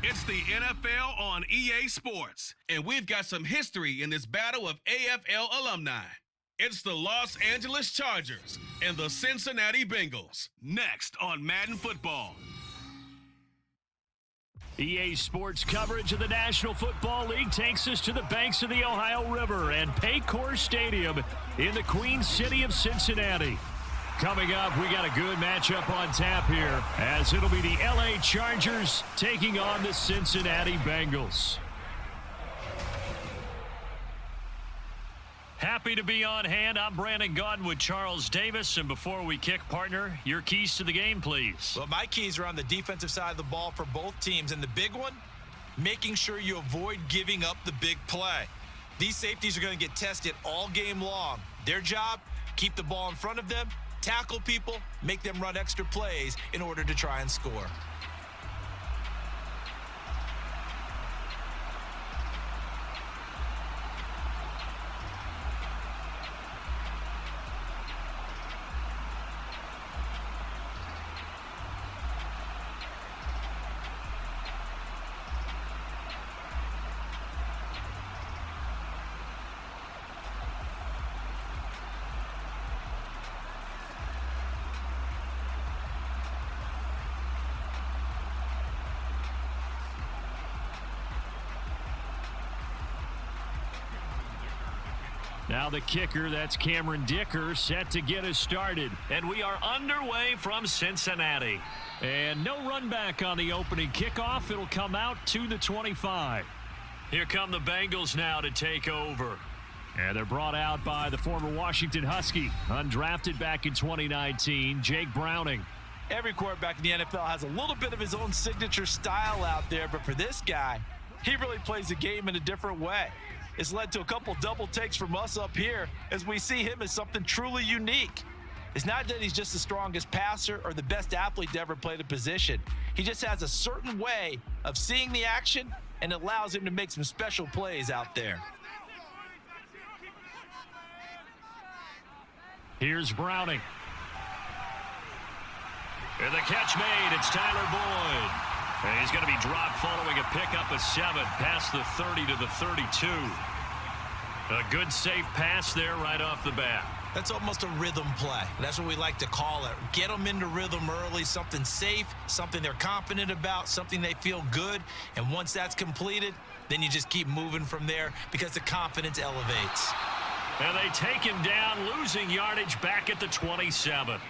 It's the NFL on EA Sports, and we've got some history in this battle of AFL alumni. It's the Los Angeles Chargers and the Cincinnati Bengals, next on Madden Football. EA Sports coverage of the National Football League takes us to the banks of the Ohio River and Paycor Stadium in the Queen City of Cincinnati. Coming up, we got a good matchup on tap here, as it'll be the LA Chargers taking on the Cincinnati Bengals. Happy to be on hand. I'm Brandon Gaudin with Charles Davis. And before we kick, partner, your keys to the game, please. Well, my keys are on the defensive side of the ball for both teams. And the big one, making sure you avoid giving up the big play. These safeties are going to get tested all game long. Their job, keep the ball in front of them, tackle people, make them run extra plays in order to try and score. Now the kicker, that's Cameron Dicker, set to get us started. And we are underway from Cincinnati. And no run back on the opening kickoff. It'll come out to the 25. Here come the Bengals now to take over. And they're brought out by the former Washington Husky, undrafted back in 2019, Jake Browning. Every quarterback in the NFL has a little bit of his own signature style out there, but for this guy, he really plays the game in a different way. It's led to a couple double takes from us up here as we see him as something truly unique. It's not that he's just the strongest passer or the best athlete to ever play the position. He just has a certain way of seeing the action, and it allows him to make some special plays out there. Here's Browning. And the catch made. It's Tyler Boyd. And he's going to be dropped following a pickup of 7 past the 30 to the 32. A good safe pass there right off the bat. That's almost a rhythm play. That's what we like to call it. Get them into rhythm early, something safe, something they're confident about, something they feel good. And once that's completed, then you just keep moving from there because the confidence elevates. And they take him down, losing yardage back at the 27.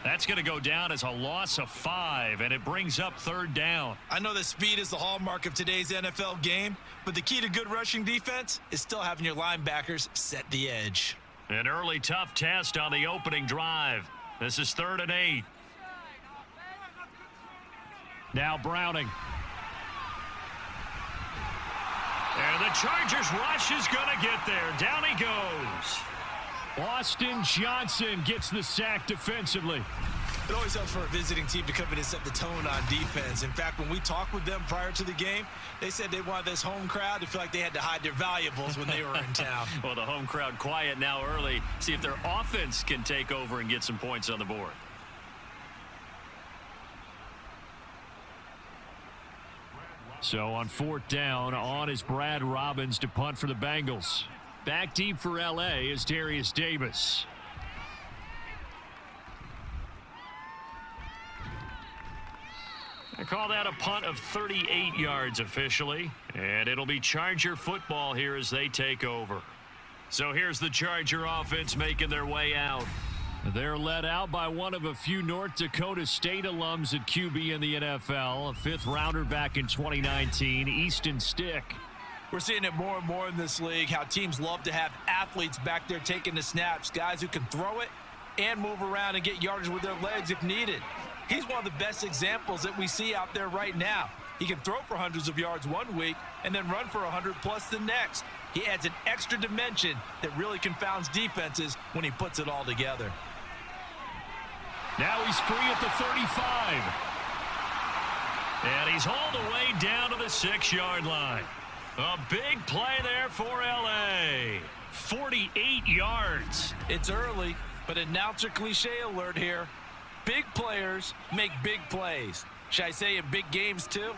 That's going to go down as a loss of 5, and it brings up 3rd down. I know that speed is the hallmark of today's NFL game, but the key to good rushing defense is still having your linebackers set the edge. An early tough test on the opening drive. This is 3rd and 8. Now Browning. And the Chargers rush is going to get there. Down he goes. Austin Johnson gets the sack defensively. It always helps for a visiting team to come in and set the tone on defense. In fact, when we talked with them prior to the game, they said they wanted this home crowd to feel like they had to hide their valuables when they were in town. Well, the home crowd quiet now early. See if their offense can take over and get some points on the board. So on 4th down, on is Brad Robbins to punt for the Bengals. Back deep for LA is Darius Davis. I call that a punt of 38 yards officially, and it'll be Charger football here as they take over. So here's the Charger offense making their way out. They're led out by one of a few North Dakota State alums at QB in the NFL, a 5th rounder back in 2019, Easton Stick. We're seeing it more and more in this league, how teams love to have athletes back there taking the snaps, guys who can throw it and move around and get yardage with their legs if needed. He's one of the best examples that we see out there right now. He can throw for hundreds of yards one week and then run for 100+ the next. He adds an extra dimension that really confounds defenses when he puts it all together. Now he's free at the 35. And he's hauled away down to the 6-yard line. A big play there for LA. 48 yards. It's early, but announcer cliche alert here. Big players make big plays. Should I say in big games too?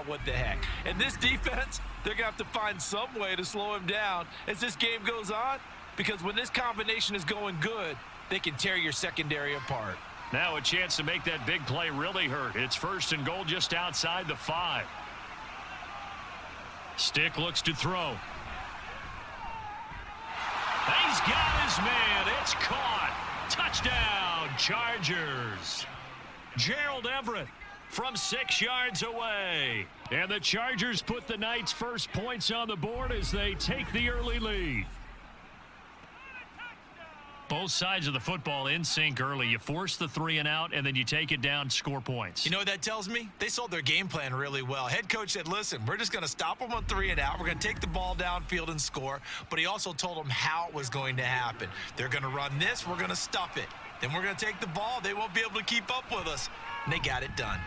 What the heck. And this defense, they're going to have to find some way to slow him down as this game goes on, because when this combination is going good, they can tear your secondary apart. Now a chance to make that big play really hurt. It's 1st and goal just outside the 5. Stick looks to throw. He's got his man. It's caught. Touchdown, Chargers. Gerald Everett from 6 yards away. And the Chargers put the Knights' first points on the board as they take the early lead. Both sides of the football in sync early. You force the 3 and out, and then you take it down, score points. You know what that tells me? They sold their game plan really well. Head coach said, listen, we're just going to stop them on 3 and out. We're going to take the ball downfield and score. But he also told them how it was going to happen. They're going to run this. We're going to stuff it. Then we're going to take the ball. They won't be able to keep up with us. And they got it done.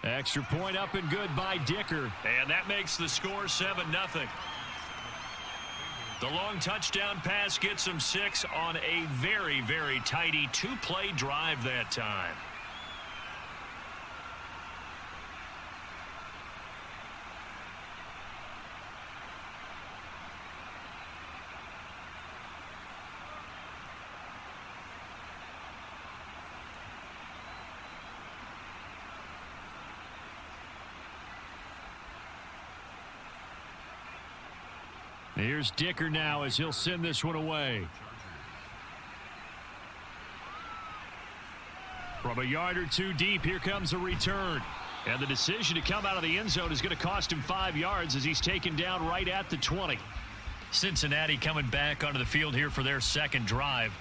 Extra point up and good by Dicker. And that makes the score 7-0. The long touchdown pass gets them 6 on a very, very tidy 2-play drive that time. Here's Dicker now as he'll send this one away. From a yard or 2 deep, here comes a return. And the decision to come out of the end zone is going to cost him 5 yards as he's taken down right at the 20. Cincinnati coming back onto the field here for their second drive.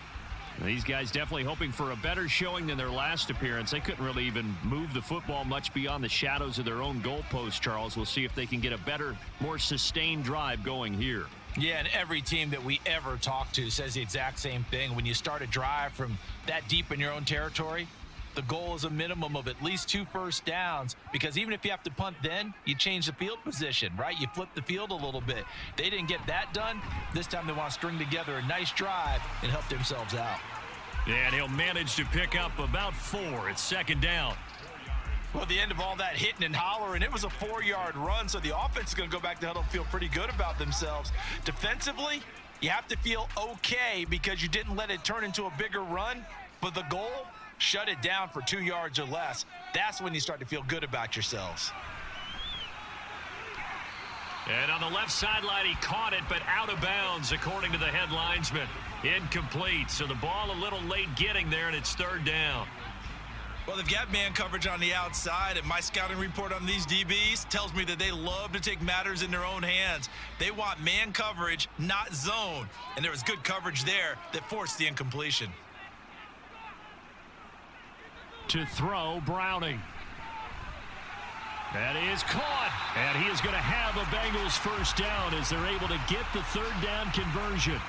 These guys definitely hoping for a better showing than their last appearance. They couldn't really even move the football much beyond the shadows of their own goalpost, Charles. We'll see if they can get a better, more sustained drive going here. Yeah, and every team that we ever talk to says the exact same thing. When you start a drive from that deep in your own territory, the goal is a minimum of at least 2 first downs, because even if you have to punt then, you change the field position, right? You flip the field a little bit. They didn't get that done. This time they want to string together a nice drive and help themselves out. And he'll manage to pick up about 4. It's 2nd down. Well, the end of all that hitting and hollering, it was a 4-yard run, so the offense is going to go back to huddle and feel pretty good about themselves. Defensively, you have to feel okay because you didn't let it turn into a bigger run, but the goal, shut it down for 2 yards or less. That's when you start to feel good about yourselves. And on the left sideline, he caught it, but out of bounds, according to the head linesman. Incomplete, so the ball a little late getting there, and it's 3rd down. Well, they've got man coverage on the outside, and my scouting report on these DBs tells me that they love to take matters in their own hands. They want man coverage, not zone, and there was good coverage there that forced the incompletion. To throw, Browning. That is caught, and he is going to have a Bengals first down as they're able to get the 3rd down conversion.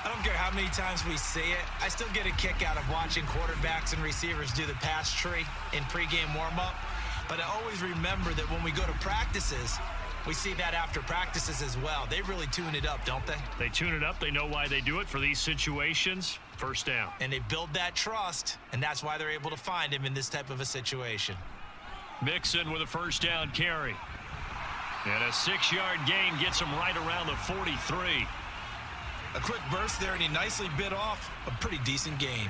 I don't care how many times we say it, I still get a kick out of watching quarterbacks and receivers do the pass tree in pregame warm-up. But I always remember that when we go to practices, we see that after practices as well. They really tune it up, don't they? They tune it up. They know why they do it for these situations. First down. And they build that trust, and that's why they're able to find him in this type of a situation. Mixon with a first down carry. And a 6-yard gain gets him right around the 43. A quick burst there, and he nicely bit off a pretty decent gain.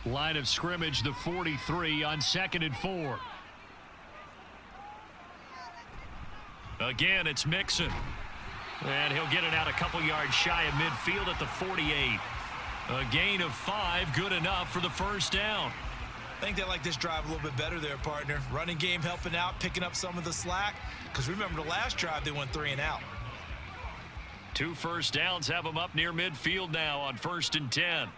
Line of scrimmage, the 43 on 2nd and 4. Again, it's Mixon. And he'll get it out a couple yards shy of midfield at the 48. A gain of 5, good enough for the first down. I think they like this drive a little bit better there, partner. Running game helping out, picking up some of the slack. Because remember the last drive, they went 3 and out. 2 first downs have them up near midfield now on 1st and 10.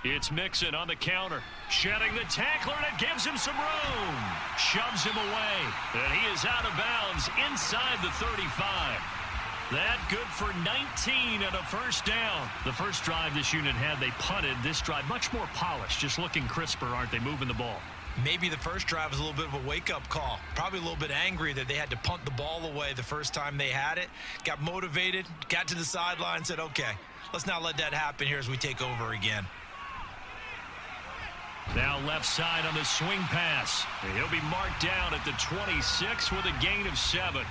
It's Mixon on the counter. Shedding the tackler, and it gives him some room. Shoves him away. And he is out of bounds inside the 35. That good for 19 and a first down. The first drive this unit had, they punted. This drive, much more polished. Just looking crisper, aren't they, moving the ball? Maybe the first drive was a little bit of a wake-up call. Probably a little bit angry that they had to punt the ball away the first time they had it. Got motivated, got to the sideline, said, okay, let's not let that happen here as we take over again. Now left side on the swing pass. He'll be marked down at the 26 with a gain of 7.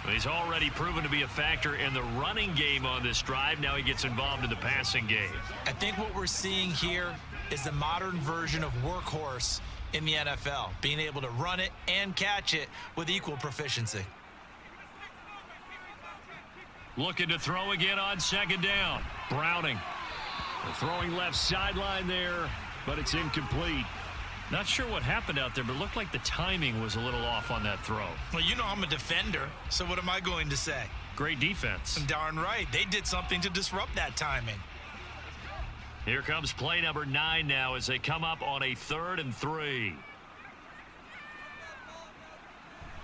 He's already proven to be a factor in the running game on this drive. Now he gets involved in the passing game. I think what we're seeing here is the modern version of workhorse in the NFL, being able to run it and catch it with equal proficiency. Looking to throw again on second down. Browning. Throwing left sideline there, but it's incomplete. Not sure what happened out there, but it looked like the timing was a little off on that throw. Well, you know I'm a defender, so what am I going to say? Great defense. Darn right. They did something to disrupt that timing. Here comes play number 9 now as they come up on a 3rd and 3.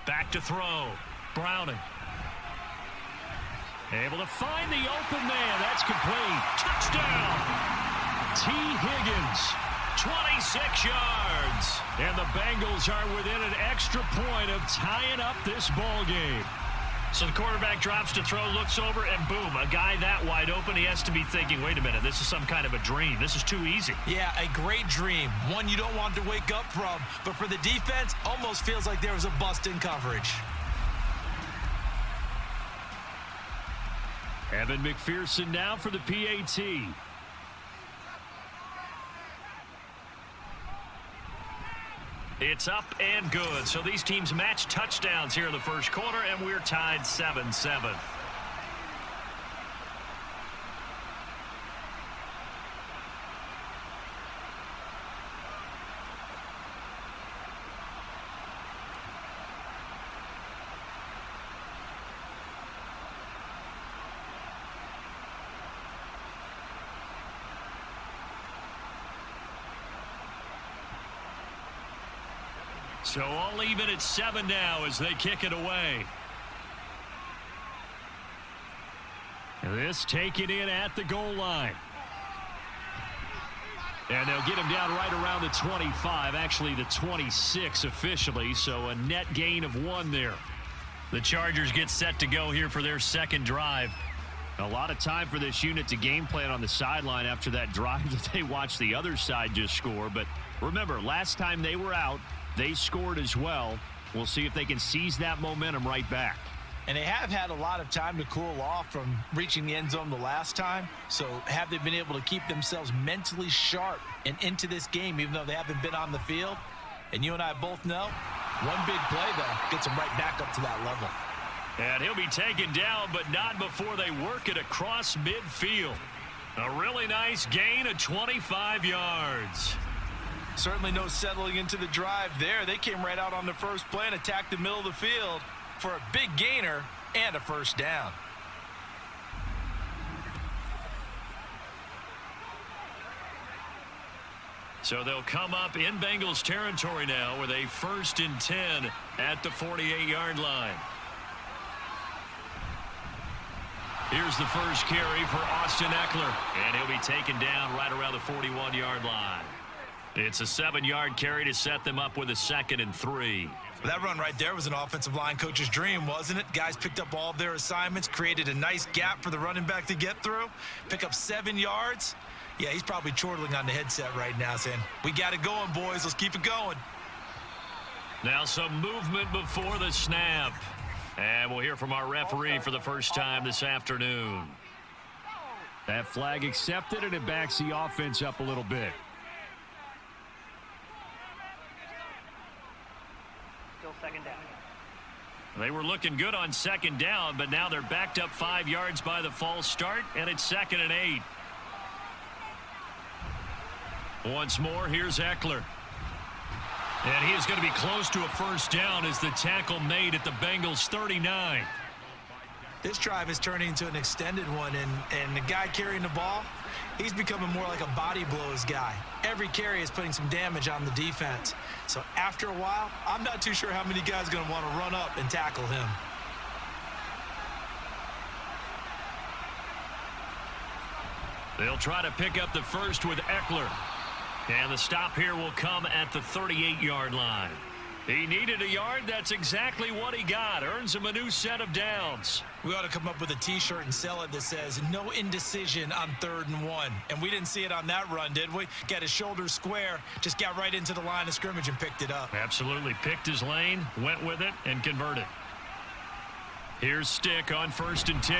Back to throw. Browning. Able to find the open man. That's complete. Touchdown. T. Higgins. 26 yards. And the Bengals are within an extra point of tying up this ball game. So the quarterback drops to throw, looks over, and boom, a guy that wide open, he has to be thinking, wait a minute, this is some kind of a dream. This is too easy. Yeah, a great dream. One you don't want to wake up from. But for the defense, almost feels like there was a bust in coverage. Evan McPherson now for the PAT. It's up and good. So these teams match touchdowns here in the first quarter, and we're tied 7-7. So all even at 7 now as they kick it away. This taken in at the goal line. And they'll get him down right around the 25, actually the 26 officially, so a net gain of 1 there. The Chargers get set to go here for their second drive. A lot of time for this unit to game plan on the sideline after that drive that they watched the other side just score. But remember, last time they were out, they scored as well. We'll see if they can seize that momentum right back. And they have had a lot of time to cool off from reaching the end zone the last time. So have they been able to keep themselves mentally sharp and into this game, even though they haven't been on the field? And you and I both know, one big play, though, gets them right back up to that level. And he'll be taken down, but not before they work it across midfield. A really nice gain of 25 yards. Certainly no settling into the drive there. They came right out on the first play and attacked the middle of the field for a big gainer and a first down. So they'll come up in Bengals territory now with a 1st and 10 at the 48-yard line. Here's the first carry for Austin Eckler, and he'll be taken down right around the 41-yard line. It's a 7-yard carry to set them up with a 2nd and 3. That run right there was an offensive line coach's dream, wasn't it? Guys picked up all of their assignments, created a nice gap for the running back to get through, pick up 7 yards. Yeah, he's probably chortling on the headset right now saying, we got it going, boys. Let's keep it going. Now some movement before the snap. And we'll hear from our referee for the first time this afternoon. That flag accepted, and it backs the offense up a little bit. Still second down. They were looking good on second down, but now they're backed up 5 yards by the false start, and it's 2nd and 8. Once more, here's Eckler. And he is going to be close to a first down as the tackle made at the Bengals 39. This drive is turning into an extended one, and the guy carrying the ball, he's becoming more like a body blows guy. Every carry is putting some damage on the defense. So after a while, I'm not too sure how many guys are going to want to run up and tackle him. They'll try to pick up the first with Eckler. And the stop here will come at the 38-yard line. He needed a yard. That's exactly what he got. Earns him a new set of downs. We ought to come up with a T-shirt and sell it that says, no indecision on 3rd and 1. And we didn't see it on that run, did we? Got his shoulders square, just got right into the line of scrimmage and picked it up. Absolutely. Picked his lane, went with it, and converted. Here's Stick on 1st and 10.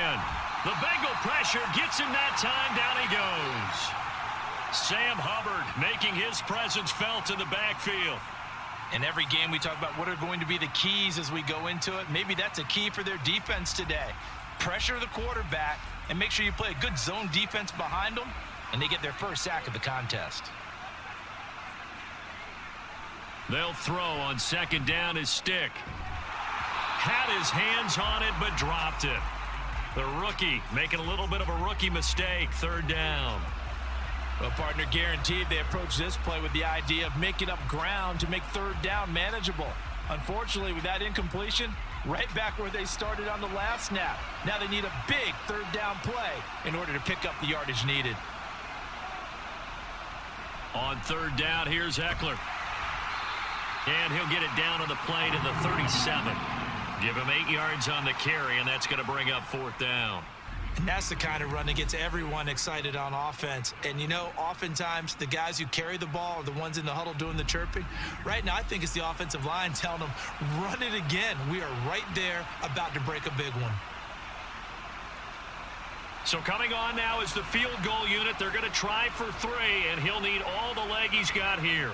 The Bengal pressure gets him that time. Down he goes. Sam Hubbard making his presence felt in the backfield. In every game we talk about what are going to be the keys as we go into it. Maybe that's a key for their defense today. Pressure the quarterback and make sure you play a good zone defense behind them, and they get their first sack of the contest. They'll throw on 2nd down as Stick. Had his hands on it but dropped it. The rookie making a little bit of a rookie mistake. 3rd down. Well, partner, guaranteed they approach this play with the idea of making up ground to make 3rd down manageable. Unfortunately, with that incompletion, right back where they started on the last snap. Now they need a big 3rd down play in order to pick up the yardage needed. On 3rd down, here's Eckler. And he'll get it down on the play to the 37. Give him 8 yards on the carry, and that's going to bring up 4th down. And that's the kind of run that gets everyone excited on offense. And, you know, oftentimes the guys who carry the ball are the ones in the huddle doing the chirping. Right now, I think it's the offensive line telling them, run it again. We are right there about to break a big one. So coming on now is the field goal unit. They're going to try for 3, and he'll need all the leg he's got here.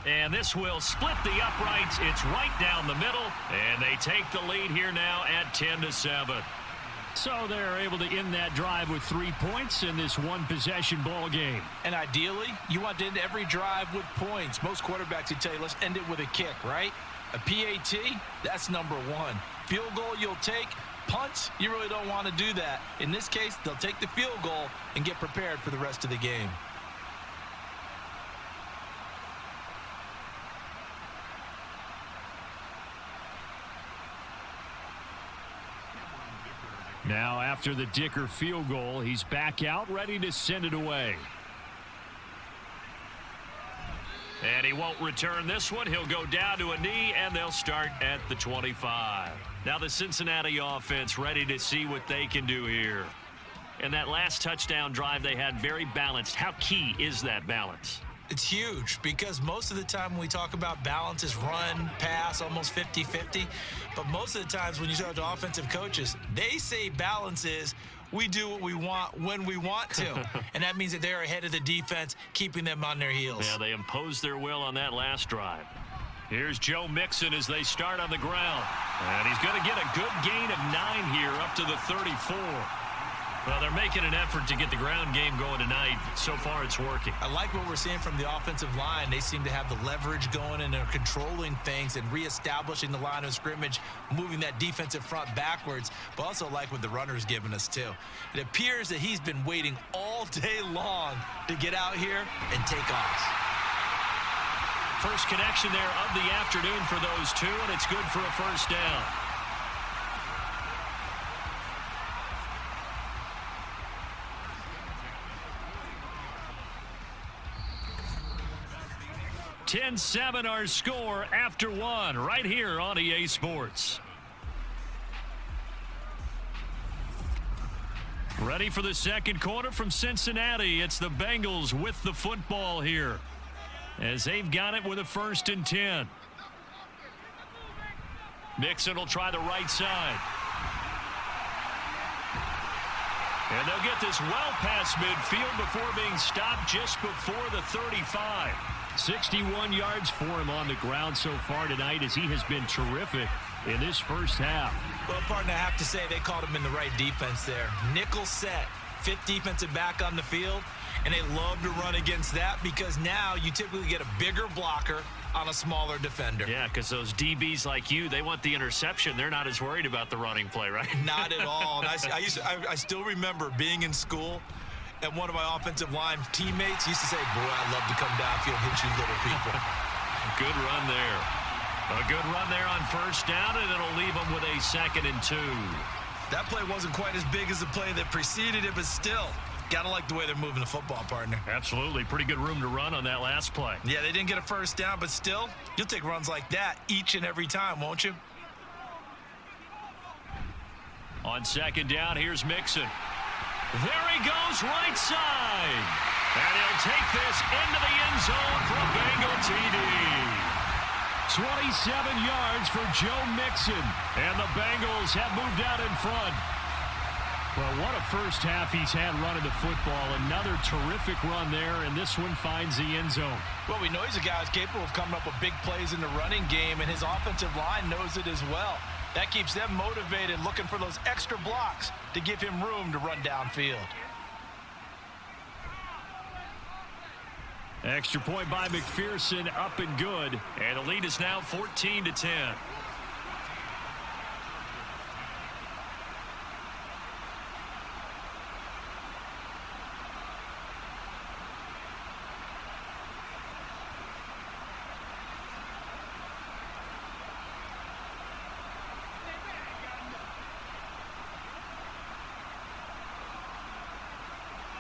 And this will split the uprights. It's right down the middle, and they take the lead here now at 10-7. So they're able to end that drive with 3 points in this one-possession ball game. And ideally, you want to end every drive with points. Most quarterbacks would tell you, let's end it with a kick, right? A PAT, that's number 1. Field goal you'll take. Punts, you really don't want to do that. In this case, they'll take the field goal and get prepared for the rest of the game. Now, after the Dicker field goal, he's back out, ready to send it away. And he won't return this one. He'll go down to a knee, and they'll start at the 25. Now the Cincinnati offense ready to see what they can do here. And that last touchdown drive they had very balanced. How key is that balance? It's huge because most of the time when we talk about balance is run, pass, almost 50-50. But most of the times when you talk to offensive coaches, they say balance is we do what we want when we want to. And that means that they're ahead of the defense, keeping them on their heels. Yeah, they imposed their will on that last drive. Here's Joe Mixon as they start on the ground. And he's going to get a good gain of 9 here up to the 34. Well, they're making an effort to get the ground game going tonight. So far, it's working. I like what we're seeing from the offensive line. They seem to have the leverage going, and they're controlling things and reestablishing the line of scrimmage, moving that defensive front backwards, but also like what the runner's giving us, too. It appears that he's been waiting all day long to get out here and take off. First connection there of the afternoon for those two, and it's good for a first down. (10-7) our score after 1 right here on EA Sports. Ready for the second quarter from Cincinnati. It's the Bengals with the football here as they've got it with a 1st and 10. Mixon will try the right side. And they'll get this well past midfield before being stopped just before the 35. 61 yards for him on the ground so far tonight as he has been terrific in this first half. Well, partner, I have to say they called him in the right defense there. Nickel set, 5th defensive back on the field, and they love to run against that because now you typically get a bigger blocker on a smaller defender. Yeah, because those DBs like you, they want the interception. They're not as worried about the running play, right? Not at all. And I still remember being in school, and one of my offensive line teammates used to say, boy, I love to come downfield and hit you little people. Good run there. A good run there on first down, and it'll leave them with a 2nd and 2. That play wasn't quite as big as the play that preceded it, but still, Gotta like the way they're moving the football, partner. Absolutely. Pretty good room to run on that last play. Yeah, they didn't get a first down, but still, you'll take runs like that each and every time, won't you? On second down, here's Mixon. There he goes, right side. And he'll take this into the end zone for a Bengal TD. 27 yards for Joe Mixon. And the Bengals have moved out in front. Well, what a first half he's had running the football. Another terrific run there, and this one finds the end zone. Well, we know he's a guy who's capable of coming up with big plays in the running game, and his offensive line knows it as well. That keeps them motivated, looking for those extra blocks to give him room to run downfield. Extra point by McPherson, up and good. And the lead is now 14-10.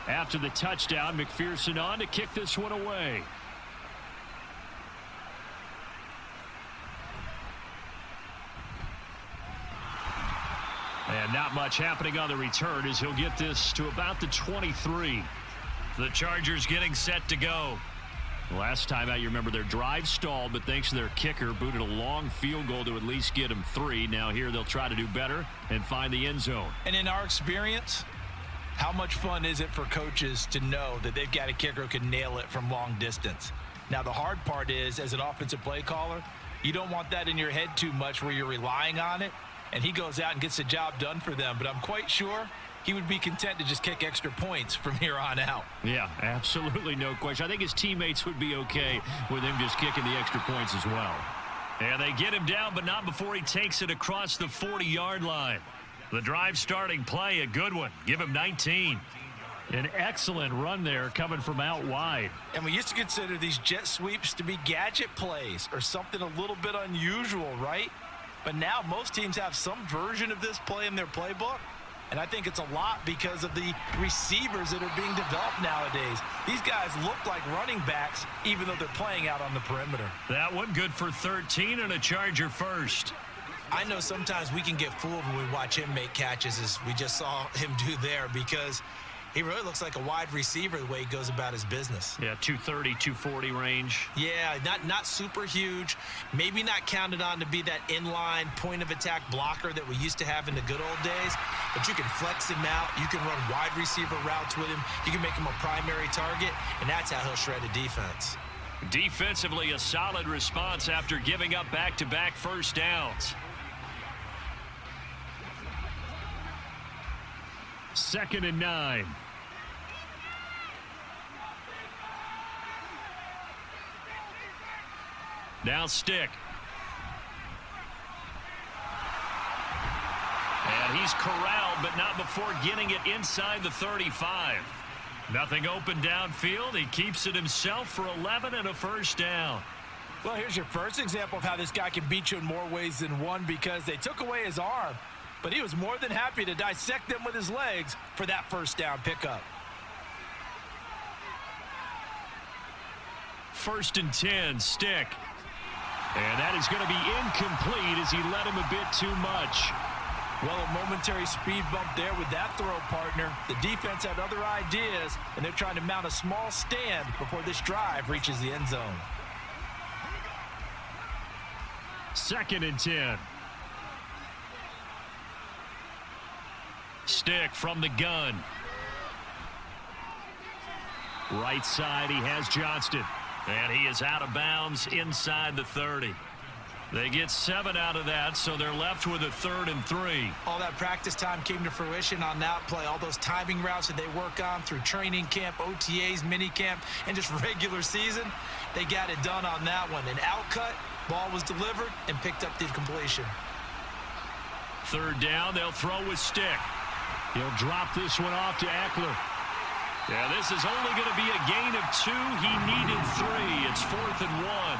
After the touchdown, McPherson on to kick this one away. And not much happening on the return as he'll get this to about the 23. The Chargers getting set to go. Last time out, you remember their drive stalled, but thanks to their kicker, booted a long field goal to at least get them 3. Now here they'll try to do better and find the end zone. And in our experience, how much fun is it for coaches to know that they've got a kicker who can nail it from long distance? Now, the hard part is, as an offensive play caller, you don't want that in your head too much where you're relying on it, and he goes out and gets the job done for them. But I'm quite sure he would be content to just kick extra points from here on out. Yeah, absolutely no question. I think his teammates would be okay with him just kicking the extra points as well. And they get him down, but not before he takes it across the 40-yard line. The drive starting play, a good one. Give him 19. An excellent run there coming from out wide. And we used to consider these jet sweeps to be gadget plays or something a little bit unusual, right? But now most teams have some version of this play in their playbook. And I think it's a lot because of the receivers that are being developed nowadays. These guys look like running backs even though they're playing out on the perimeter. That one good for 13 and a Charger first. I know sometimes we can get fooled when we watch him make catches, as we just saw him do there, because he really looks like a wide receiver the way he goes about his business. Yeah, 230, 240 range. Yeah, not super huge. Maybe not counted on to be that inline point-of-attack blocker that we used to have in the good old days. But you can flex him out. You can run wide receiver routes with him. You can make him a primary target, and that's how he'll shred a defense. Defensively, a solid response after giving up back-to-back first downs. 2nd and 9. Now Stick. And he's corralled, but not before getting it inside the 35. Nothing open downfield. He keeps it himself for 11 and a first down. Well, here's your first example of how this guy can beat you in more ways than one, because they took away his arm, but he was more than happy to dissect them with his legs for that first down pickup. 1st and 10, Stick. And that is going to be incomplete as he led him a bit too much. Well, a momentary speed bump there with that throw, partner. The defense had other ideas, and they're trying to mount a small stand before this drive reaches the end zone. 2nd and 10. Stick from the gun. Right side, he has Johnston. And he is out of bounds inside the 30. They get 7 out of that, so they're left with a 3rd and 3. All that practice time came to fruition on that play. All those timing routes that they work on through training camp, OTAs, minicamp, and just regular season, they got it done on that one. An outcut, ball was delivered, and picked up the completion. 3rd down, they'll throw with Stick. He'll drop this one off to Eckler. Yeah, this is only going to be a gain of 2. He needed 3. It's 4th and 1.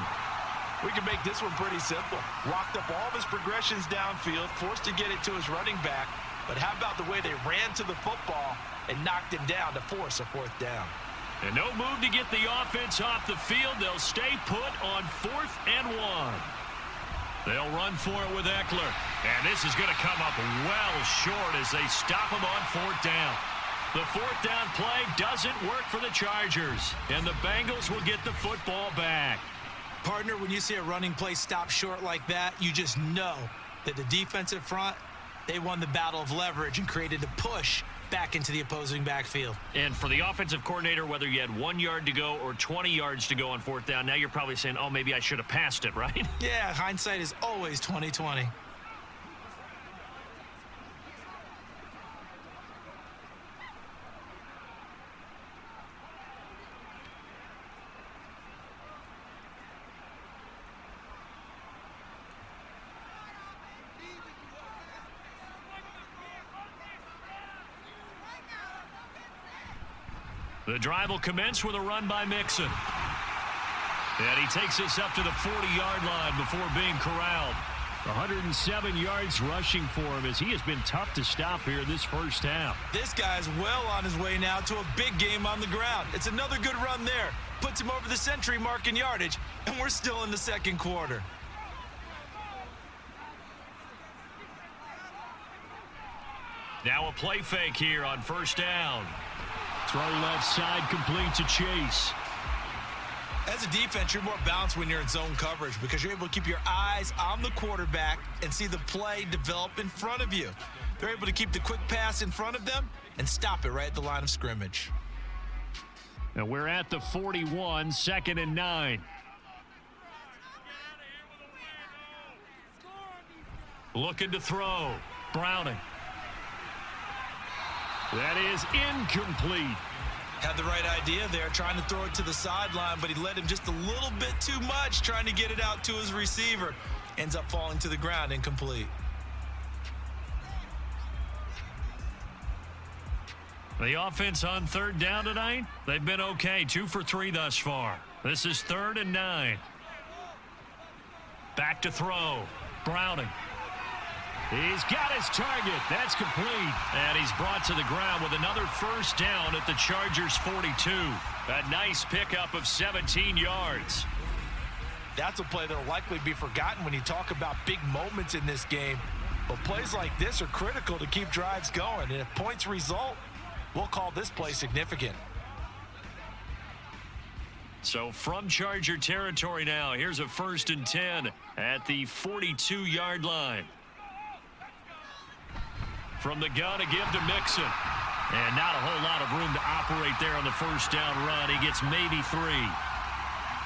We can make this one pretty simple. Walked up all of his progressions downfield, forced to get it to his running back, but how about the way they ran to the football and knocked him down to force a 4th down? And no move to get the offense off the field. They'll stay put on 4th and 1. They'll run for it with Eckler. And this is going to come up well short as they stop him on 4th down. The 4th down play doesn't work for the Chargers, and the Bengals will get the football back. Partner, when you see a running play stop short like that, you just know that the defensive front, they won the battle of leverage and created a push back into the opposing backfield. And for the offensive coordinator, whether you had 1 yard to go or 20 yards to go on 4th down, now you're probably saying, oh, maybe I should have passed it, right? Yeah, hindsight is always 20/20. The drive will commence with a run by Mixon. And he takes us up to the 40-yard line before being corralled. 107 yards rushing for him as he has been tough to stop here this first half. This guy's well on his way now to a big game on the ground. It's another good run there. Puts him over the century mark in yardage, and we're still in the 2nd quarter. Now a play fake here on 1st down. Throw left side complete to Chase. As a defense, you're more balanced when you're in zone coverage because you're able to keep your eyes on the quarterback and see the play develop in front of you. They're able to keep the quick pass in front of them and stop it right at the line of scrimmage. And we're at the 41, 2nd and 9. Looking to throw. Browning. That is incomplete. Had the right idea there, trying to throw it to the sideline, but he led him just a little bit too much, trying to get it out to his receiver. Ends up falling to the ground, incomplete. The offense on 3rd down tonight, they've been okay. 2 for 3 thus far. This is 3rd and 9. Back to throw. Browning. He's got his target. That's complete. And he's brought to the ground with another 1st down at the Chargers' 42. A nice pickup of 17 yards. That's a play that will likely be forgotten when you talk about big moments in this game. But plays like this are critical to keep drives going. And if points result, we'll call this play significant. So from Charger territory now, here's a 1st and 10 at the 42-yard line. From the gun, a give to Mixon. And not a whole lot of room to operate there on the 1st down run. He gets maybe 3.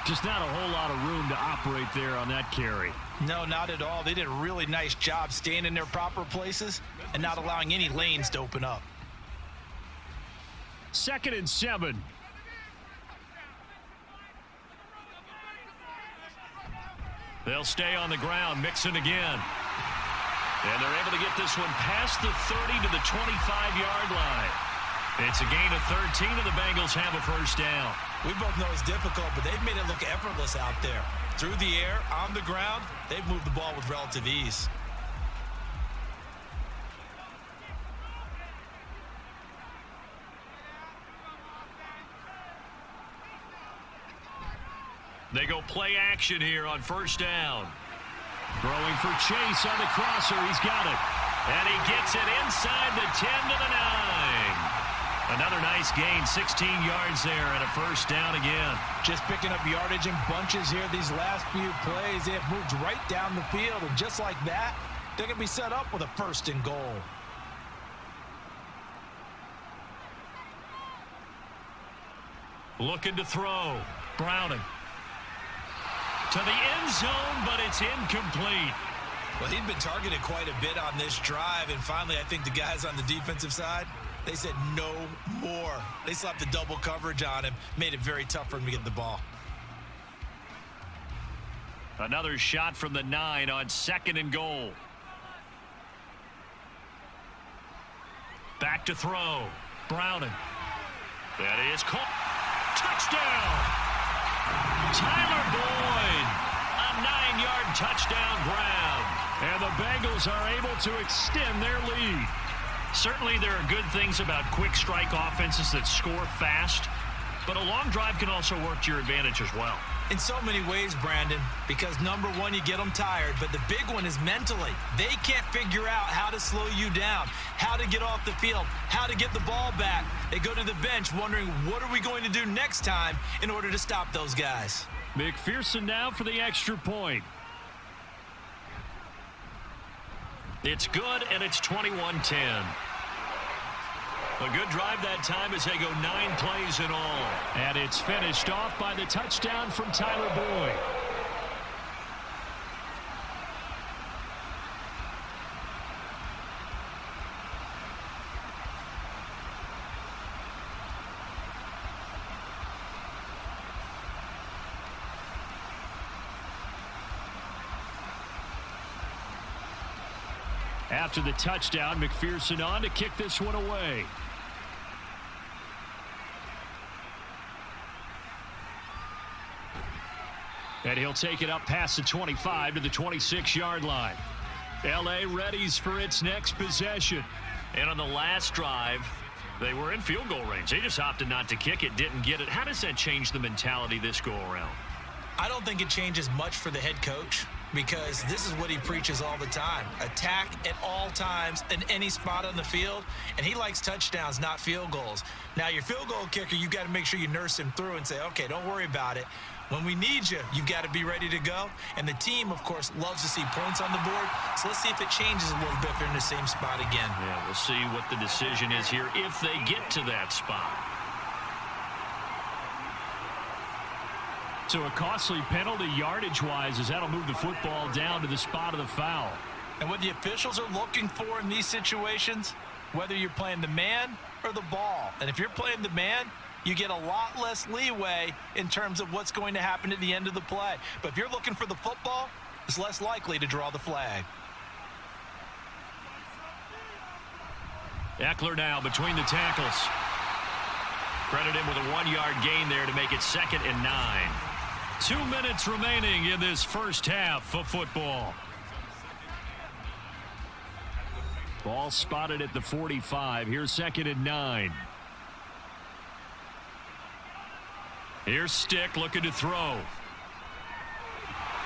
Just not a whole lot of room to operate there on that carry. No, not at all. They did a really nice job staying in their proper places and not allowing any lanes to open up. 2nd and 7. They'll stay on the ground. Mixon again. And they're able to get this one past the 30 to the 25-yard line. It's a gain of 13, and the Bengals have a 1st down. We both know it's difficult, but they've made it look effortless out there. Through the air, on the ground, they've moved the ball with relative ease. They go play action here on 1st down. Throwing for Chase on the crosser. He's got it. And he gets it inside the 10 to the 9. Another nice gain, 16 yards there, and a 1st down again. Just picking up yardage in bunches here these last few plays. They have moved right down the field, and just like that, they're going to be set up with a 1st and goal. Looking to throw. Browning. To the end zone, but it's incomplete. Well, he'd been targeted quite a bit on this drive, and finally I think the guys on the defensive side, they said no more. They slapped the double coverage on him, made it very tough for him to get the ball. Another shot from the 9 on 2nd and goal. Back to throw. Browning. That is caught. Touchdown! Tyler Boyd, a 9-yard touchdown grab. And the Bengals are able to extend their lead. Certainly there are good things about quick strike offenses that score fast, but a long drive can also work to your advantage as well. In so many ways, Brandon, because number one, you get them tired, but the big one is mentally. They can't figure out how to slow you down, how to get off the field, how to get the ball back. They go to the bench wondering, what are we going to do next time in order to stop those guys? McPherson now for the extra point. It's good, and it's 21-10. A good drive that time as they go 9 plays in all. And it's finished off by the touchdown from Tyler Boyd. After the touchdown, McPherson on to kick this one away. And he'll take it up past the 25 to the 26-yard line. L.A. readies for its next possession. And on the last drive, they were in field goal range. They just opted not to kick it, didn't get it. How does that change the mentality this go-around? I don't think it changes much for the head coach, because this is what he preaches all the time. Attack at all times in any spot on the field, and he likes touchdowns, not field goals. Now, your field goal kicker, you got to make sure you nurse him through and say, okay, don't worry about it. When we need you, you've got to be ready to go. And the team, of course, loves to see points on the board. So let's see if it changes a little bit if they're in the same spot again. Yeah, we'll see what the decision is here if they get to that spot. So a costly penalty yardage-wise, as that'll move the football down to the spot of the foul. And what the officials are looking for in these situations, whether you're playing the man or the ball. And if you're playing the man, you get a lot less leeway in terms of what's going to happen at the end of the play. But if you're looking for the football, it's less likely to draw the flag. Eckler now between the tackles. Credit him with a 1-yard gain there to make it 2nd and 9. 2 minutes remaining in this first half of football. Ball spotted at the 45. Here's 2nd and 9. Here's Stick looking to throw.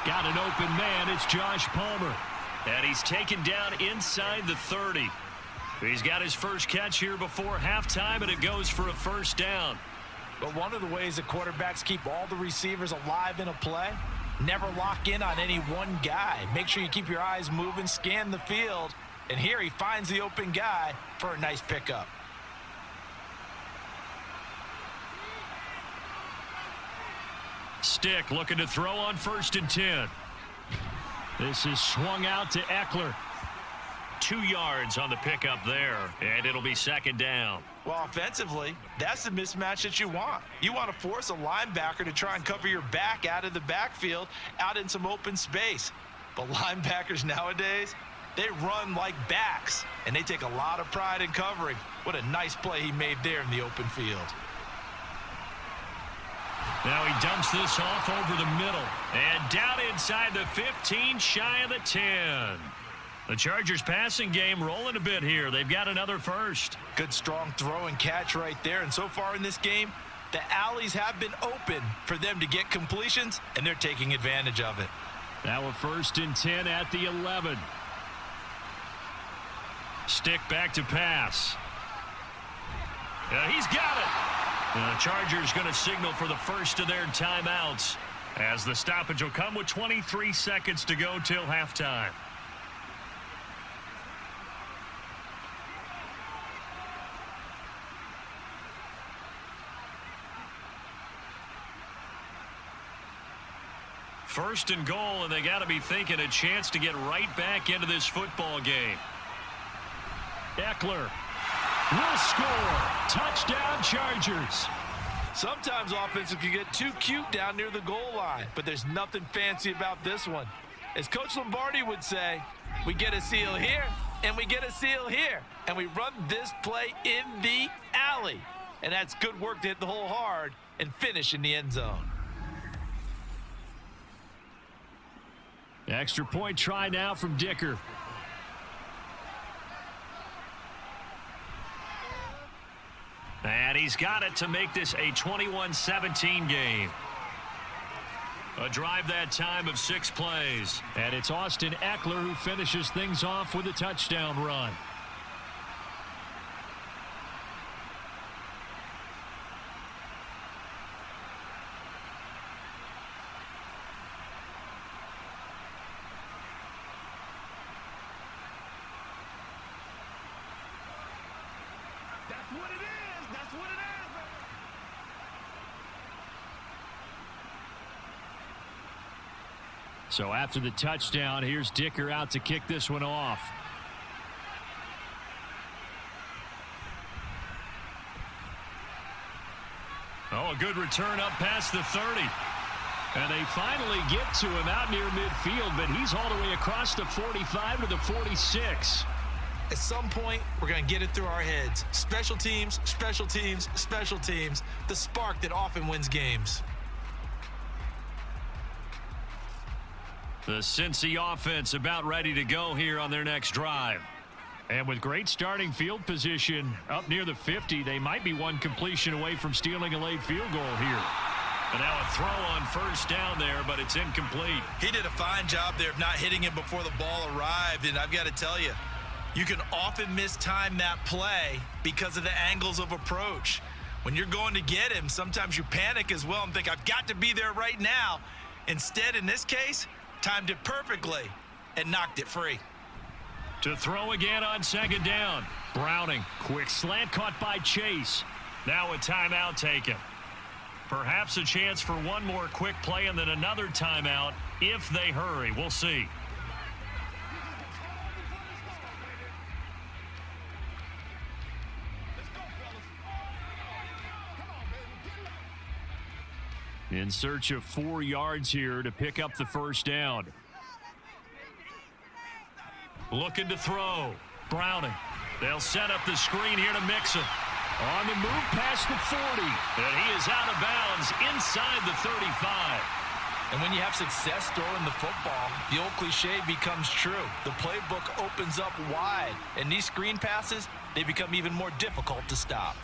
Got an open man. It's Josh Palmer. And he's taken down inside the 30. He's got his first catch here before halftime, and it goes for a first down. But one of the ways that quarterbacks keep all the receivers alive in a play, never lock in on any one guy. Make sure you keep your eyes moving, scan the field, and here he finds the open guy for a nice pickup. Stick looking to throw on 1st and 10. This is swung out to Eckler. 2 yards on the pickup there, and it'll be 2nd down. Well, offensively, that's the mismatch that you want. You want to force a linebacker to try and cover your back out of the backfield, out in some open space. But linebackers nowadays, they run like backs, and they take a lot of pride in covering. What a nice play he made there in the open field. Now he dumps this off over the middle. And down inside the 15, shy of the 10. The Chargers passing game rolling a bit here. They've got another first. Good strong throw and catch right there. And so far in this game, the alleys have been open for them to get completions, and they're taking advantage of it. Now a 1st and 10 at the 11. Stick back to pass. He's got it. And the Chargers going to signal for the first of their timeouts, as the stoppage will come with 23 seconds to go till halftime. First and goal, and they got to be thinking a chance to get right back into this football game. Eckler will score. Touchdown, Chargers. Sometimes offenses can get too cute down near the goal line, but there's nothing fancy about this one. As Coach Lombardi would say, we get a seal here, and we get a seal here, and we run this play in the alley. And that's good work to hit the hole hard and finish in the end zone. Extra point try now from Dicker. And he's got it to make this a 21-17 game. A drive that time of 6 plays. And it's Austin Eckler who finishes things off with a touchdown run. So after the touchdown, here's Dicker out to kick this one off. Oh, a good return up past the 30. And they finally get to him out near midfield, but he's all the way across the 45 to the 46. At some point, we're going to get it through our heads. Special teams, special teams, special teams. The spark that often wins games. The Cincy offense about ready to go here on their next drive. And with great starting field position up near the 50, they might be one completion away from stealing a late field goal here. And now a throw on first down there, but it's incomplete. He did a fine job there of not hitting him before the ball arrived, and I've got to tell you, you can often mistime that play because of the angles of approach. When you're going to get him, sometimes you panic as well and think, I've got to be there right now. Instead, in this case, timed it perfectly and knocked it free. To throw again on second down. Browning, quick slant caught by Chase. Now a timeout taken. Perhaps a chance for one more quick play and then another timeout if they hurry. We'll see. In search of 4 yards here to pick up the first down. Looking to throw. Browning. They'll set up the screen here to mix him. On the move past the 40. And he is out of bounds inside the 35. And when you have success throwing the football, the old cliche becomes true. The playbook opens up wide. And these screen passes, they become even more difficult to stop.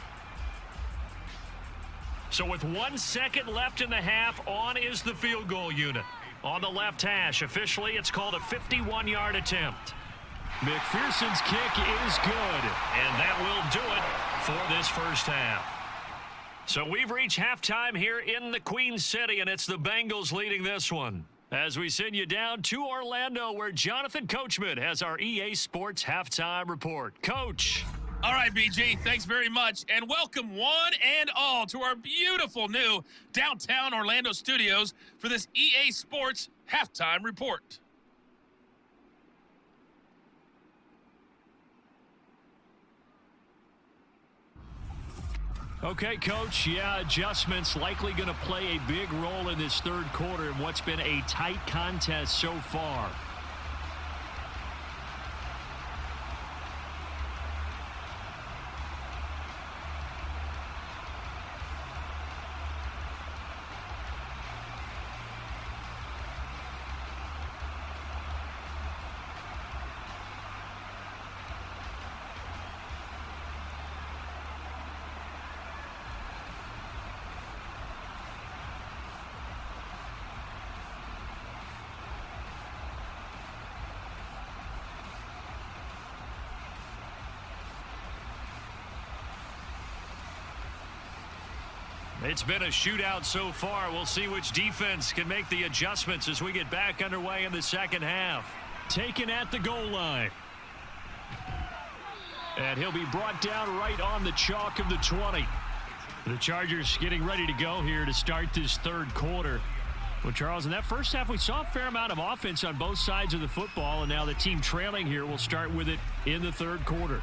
So with 1 second left in the half, on is the field goal unit. On the left hash, officially it's called a 51-yard attempt. McPherson's kick is good. And that will do it for this first half. So we've reached halftime here in the Queen City, and it's the Bengals leading this one. As we send you down to Orlando, where Jonathan Coachman has our EA Sports halftime report. Coach. All right, BG, thanks very much, and welcome one and all to our beautiful new downtown Orlando studios for this EA Sports halftime report. Okay, Coach, yeah, adjustments likely going to play a big role in this third quarter in what's been a tight contest so far. It's been a shootout so far. We'll see which defense can make the adjustments as we get back underway in the second half. Taken at the goal line. And he'll be brought down right on the chalk of the 20. The Chargers getting ready to go here to start this third quarter. Well, Charles, in that first half, we saw a fair amount of offense on both sides of the football, and now the team trailing here will start with it in the third quarter.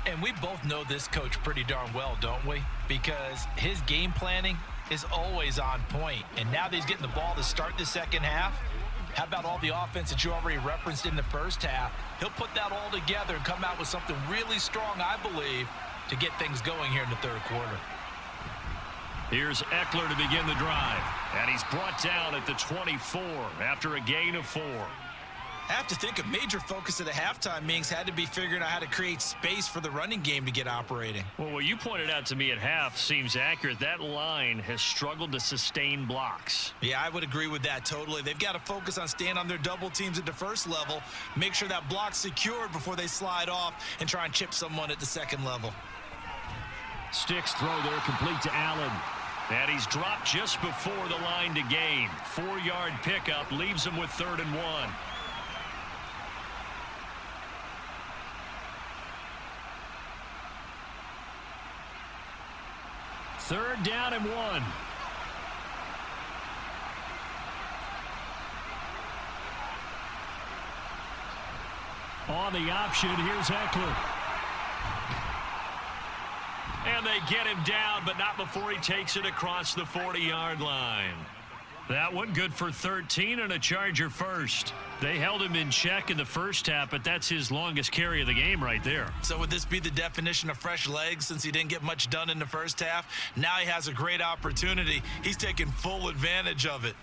And we both know this coach pretty darn well, don't we? Because his game planning is always on point. And now that he's getting the ball to start the second half, how about all the offense that you already referenced in the first half? He'll put that all together and come out with something really strong, I believe, to get things going here in the third quarter. Here's Eckler to begin the drive. And he's brought down at the 24 after a gain of 4. I have to think a major focus of the halftime meetings had to be figuring out how to create space for the running game to get operating. Well, what you pointed out to me at half seems accurate. That line has struggled to sustain blocks. Yeah, I would agree with that totally. They've got to focus on staying on their double teams at the first level, make sure that block's secured before they slide off and try and chip someone at the second level. Sticks throw there complete to Allen. And he's dropped just before the line to gain. 4-yard pickup leaves him with 3rd and 1. Third down and 1. On the option, here's Eckler. And they get him down, but not before he takes it across the 40-yard line. That one good for 13 and a Charger first. They held him in check in the first half, but that's his longest carry of the game right there. So would this be the definition of fresh legs since he didn't get much done in the first half? Now he has a great opportunity. He's taking full advantage of it.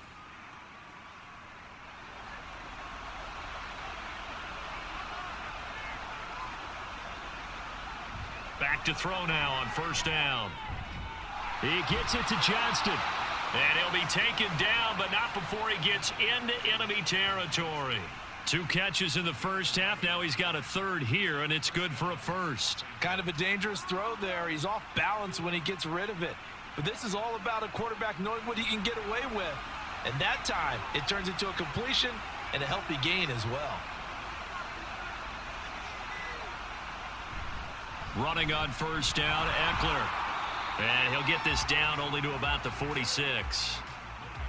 Back to throw now on first down. He gets it to Johnston. And he'll be taken down, but not before he gets into enemy territory. 2 catches in the first half. Now he's got a third here, and it's good for a first. Kind of a dangerous throw there. He's off balance when he gets rid of it. But this is all about a quarterback knowing what he can get away with. And that time, it turns into a completion and a healthy gain as well. Running on first down, Eckler. And he'll get this down only to about the 46.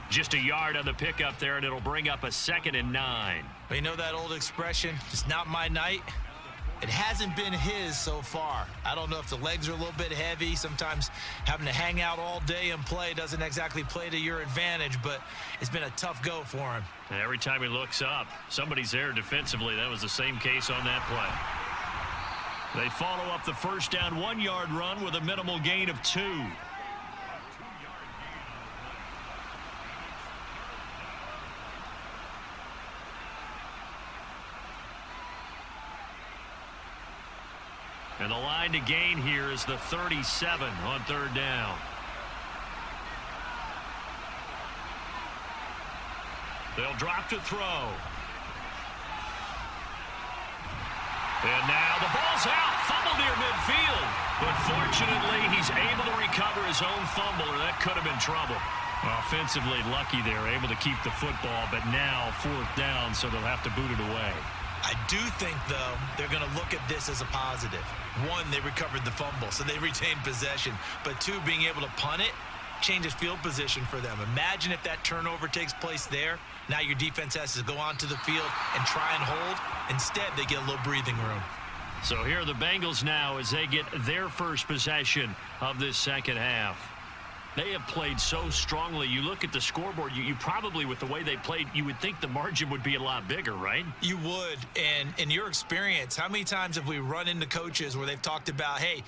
Just a yard on the pickup there, and it'll bring up a 2nd and 9. But you know that old expression, it's not my night? It hasn't been his so far. I don't know if the legs are a little bit heavy. Sometimes having to hang out all day and play doesn't exactly play to your advantage, but it's been a tough go for him. And every time he looks up, somebody's there defensively. That was the same case on that play. They follow up the first down 1-yard run with a minimal gain of 2. And the line to gain here is the 37 on 3rd down. They'll drop to throw. And now the ball's out, fumble near midfield. But fortunately, he's able to recover his own fumble, or that could have been trouble. Offensively lucky there, able to keep the football, but now 4th down, so they'll have to boot it away. I do think, though, they're going to look at this as a positive. 1, they recovered the fumble, so they retained possession. But 2, being able to punt it changes field position for them. Imagine if that turnover takes place there. Now your defense has to go onto the field and try and hold. Instead, they get a little breathing room. So here are the Bengals now as they get their first possession of this second half. They have played so strongly. You look at the scoreboard, you probably, with the way they played, you would think the margin would be a lot bigger, right? You would. And in your experience, how many times have we run into coaches where they've talked about, hey,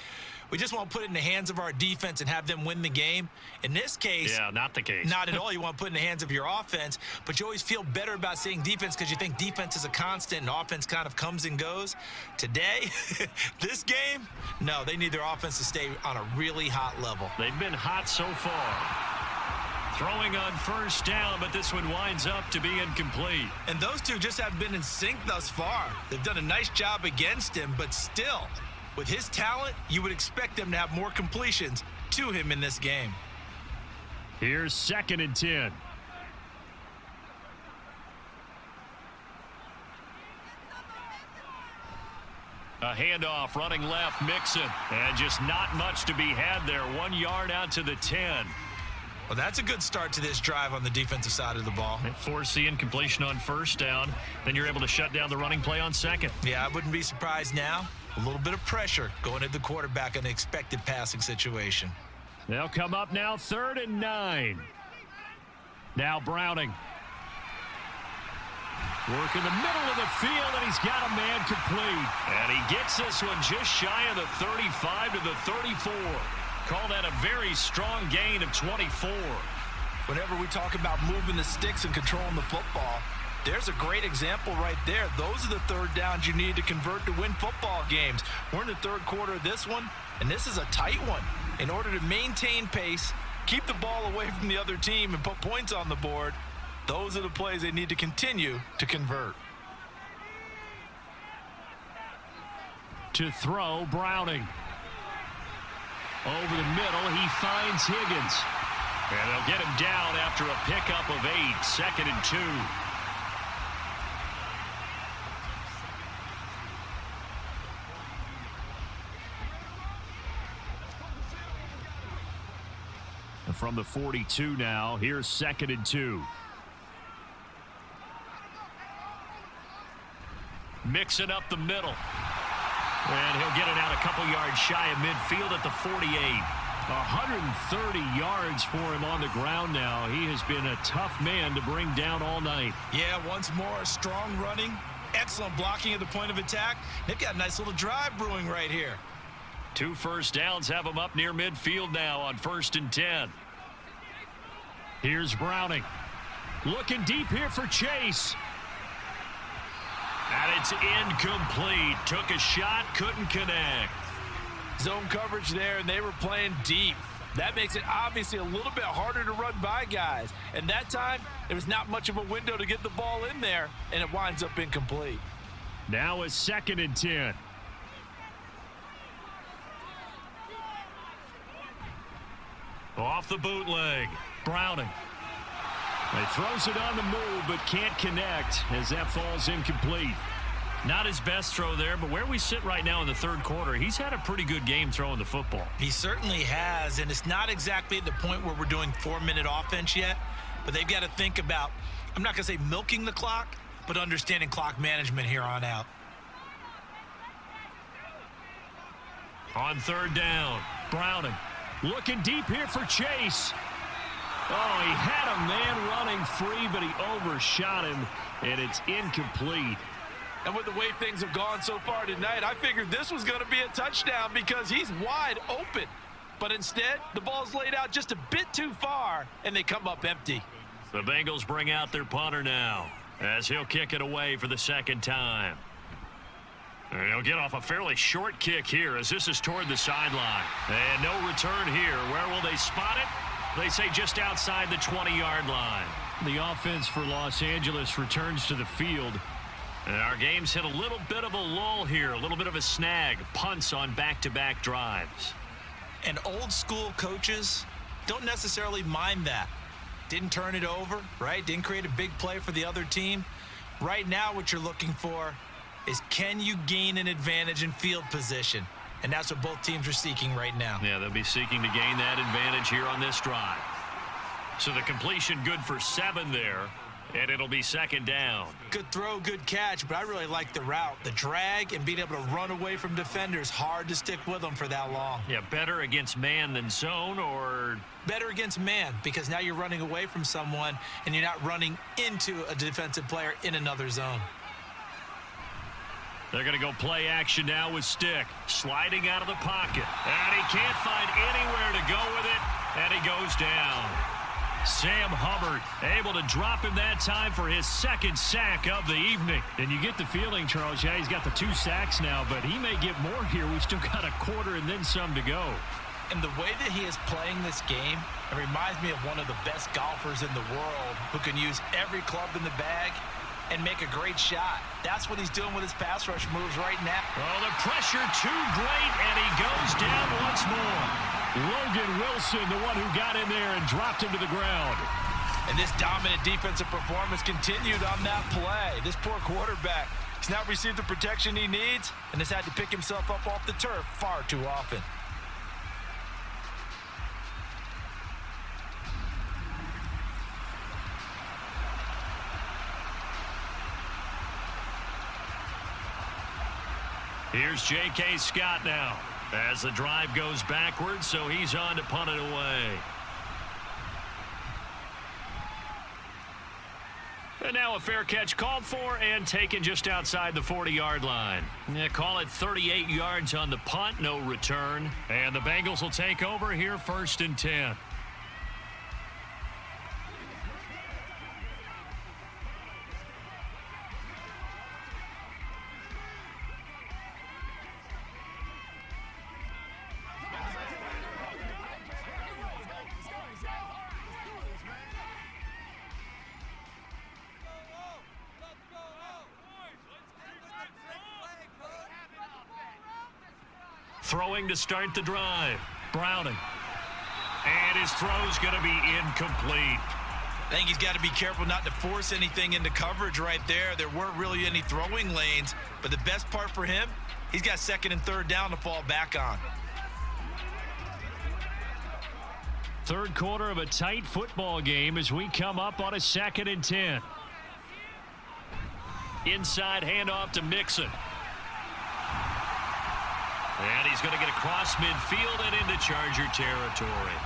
we just want to put it in the hands of our defense and have them win the game? In this case, yeah, not the case. Not at all. You want to put it in the hands of your offense, but you always feel better about saying defense because you think defense is a constant and offense kind of comes and goes. Today, this game, no, they need their offense to stay on a really hot level. They've been hot so far. Throwing on first down, but this one winds up to be incomplete. And those two just haven't been in sync thus far. They've done a nice job against him, but still, with his talent, you would expect them to have more completions to him in this game. Here's 2nd and 10. A handoff, running left, Mixon. And just not much to be had there. 1 yard out to the 10. Well, that's a good start to this drive on the defensive side of the ball. They force the incompletion on first down. Then you're able to shut down the running play on second. Yeah, I wouldn't be surprised now. A little bit of pressure going at the quarterback in an expected passing situation. They'll come up now 3rd and 9. Now Browning. Work in the middle of the field, and he's got a man complete. And he gets this one just shy of the 35 to the 34. Call that a very strong gain of 24. Whenever we talk about moving the sticks and controlling the football, There's a great example right there. Those are the third downs you need to convert to win football games. We're in the third quarter of this one, and this is a tight one. In order to maintain pace, keep the ball away from the other team, and put points on the board, those are the plays they need to continue to convert. To throw, Browning. Over the middle, he finds Higgins. And they'll get him down after a pickup of 8, 2nd and 2. And from the 42 now, here's 2nd and 2. Mixing up the middle. And he'll get it out a couple yards shy of midfield at the 48. 130 yards for him on the ground now. He has been a tough man to bring down all night. Yeah, once more, strong running, excellent blocking at the point of attack. They've got a nice little drive brewing right here. 2 first downs have him up near midfield now on 1st and 10. Here's Browning. Looking deep here for Chase. And it's incomplete. Took a shot, couldn't connect. Zone coverage there, and they were playing deep. That makes it obviously a little bit harder to run by guys. And that time, there was not much of a window to get the ball in there, and it winds up incomplete. Now it's 2nd and 10. Off the bootleg, Browning. He throws it on the move, but can't connect as that falls incomplete. Not his best throw there, but where we sit right now in the third quarter, he's had a pretty good game throwing the football. He certainly has, and it's not exactly at the point where we're doing 4-minute offense yet, but they've got to think about, I'm not going to say milking the clock, but understanding clock management here on out. On 3rd down, Browning looking deep here for Chase. Oh, he had a man running free, but he overshot him, and it's incomplete. And with the way things have gone so far tonight, I figured this was going to be a touchdown because he's wide open. But instead, the ball's laid out just a bit too far, and they come up empty. The Bengals bring out their punter now as he'll kick it away for the 2nd time. And he'll get off a fairly short kick here as this is toward the sideline. And no return here. Where will they spot it? They say just outside the 20-yard line. The offense for Los Angeles returns to the field. And our game's hit a little bit of a lull here, a little bit of a snag. Punts on back-to-back drives. And old school coaches don't necessarily mind that. Didn't turn it over, right? Didn't create a big play for the other team. Right now what you're looking for is, can you gain an advantage in field position? And that's what both teams are seeking right now. Yeah, they'll be seeking to gain that advantage here on this drive. So the completion good for 7 there, and it'll be 2nd down. Good throw, good catch, but I really like the route. The drag and being able to run away from defenders, hard to stick with them for that long. Yeah, better against man than zone, or? Better against man, because now you're running away from someone and you're not running into a defensive player in another zone. They're going to go play action now with Stick. Sliding out of the pocket. And he can't find anywhere to go with it. And he goes down. Sam Hubbard able to drop him that time for his 2nd sack of the evening. And you get the feeling, Charles, yeah, he's got the 2 sacks now, but he may get more here. We've still got a quarter and then some to go. And the way that he is playing this game, it reminds me of one of the best golfers in the world who can use every club in the bag and make a great shot. That's what he's doing with his pass rush moves right now. Oh, the pressure too great, and he goes down once more. Logan Wilson, the one who got in there and dropped him to the ground. And this dominant defensive performance continued on that play. This poor quarterback has not received the protection he needs and has had to pick himself up off the turf far too often. Here's J.K. Scott now as the drive goes backwards, so he's on to punt it away. And now a fair catch called for and taken just outside the 40-yard line. Yeah, call it 38 yards on the punt, no return. And the Bengals will take over here 1st and 10. Throwing to start the drive. Browning. And his throw's going to be incomplete. I think he's got to be careful not to force anything into coverage right there. There weren't really any throwing lanes, but the best part for him, he's got second and third down to fall back on. Third quarter of a tight football game as we come up on a 2nd and 10. Inside handoff to Mixon. And he's going to get across midfield and into Charger territory.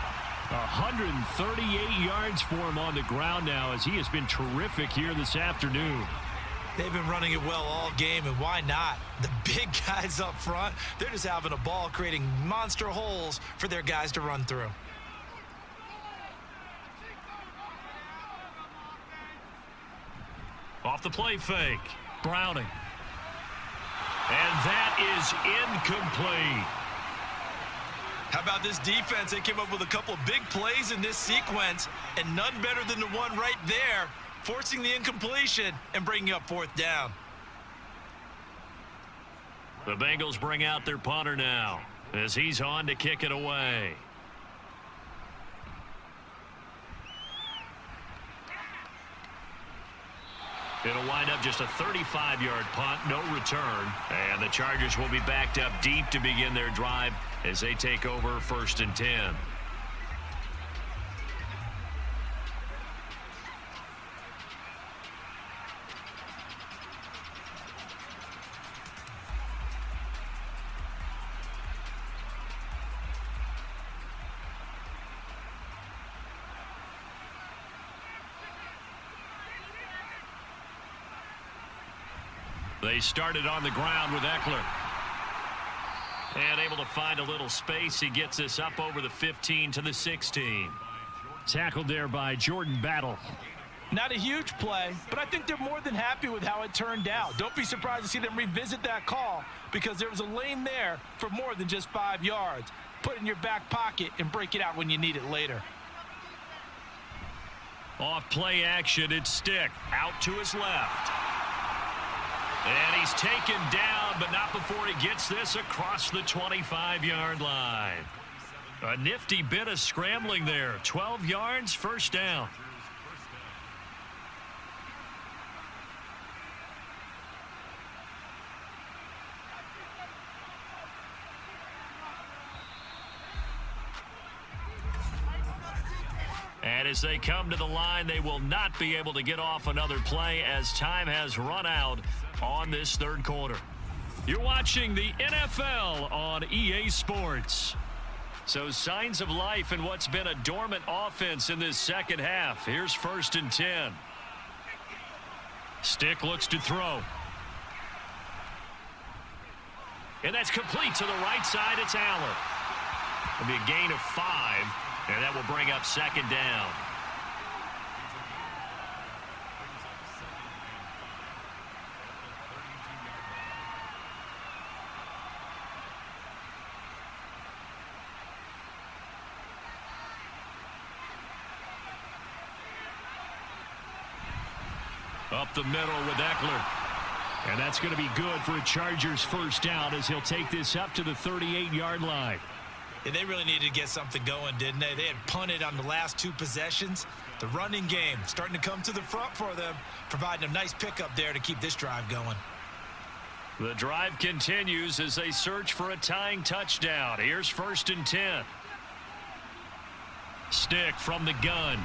138 yards for him on the ground now as he has been terrific here this afternoon. They've been running it well all game, and why not? The big guys up front, they're just having a ball creating monster holes for their guys to run through. Off the play fake. Browning. And that is incomplete. How about this defense? They came up with a couple of big plays in this sequence, and none better than the one right there, forcing the incompletion and bringing up 4th down. The Bengals bring out their punter now as he's on to kick it away. It'll wind up just a 35-yard punt, no return. And the Chargers will be backed up deep to begin their drive as they take over 1st and 10. They started on the ground with Eckler. And able to find a little space. He gets this up over the 15 to the 16. Tackled there by Jordan Battle. Not a huge play, but I think they're more than happy with how it turned out. Don't be surprised to see them revisit that call because there was a lane there for more than just 5 yards. Put it in your back pocket and break it out when you need it later. Off play action, it's Stick. Out to his left. And he's taken down, but not before he gets this across the 25-yard line. A nifty bit of scrambling there. 12 yards, 1st down. And as they come to the line, they will not be able to get off another play as time has run out on this 3rd quarter. You're watching the NFL on EA Sports. So signs of life in what's been a dormant offense in this 2nd half. Here's 1st and 10. Stick looks to throw. And that's complete to the right side. It's Allen. It'll be a gain of 5, and that will bring up 2nd down. Up the middle with Eckler. And that's going to be good for a Chargers 1st down as he'll take this up to the 38-yard line. Yeah, they really needed to get something going, didn't they? They had punted on the last 2 possessions. The running game starting to come to the front for them, providing a nice pickup there to keep this drive going. The drive continues as they search for a tying touchdown. Here's 1st and 10. Stick from the gun.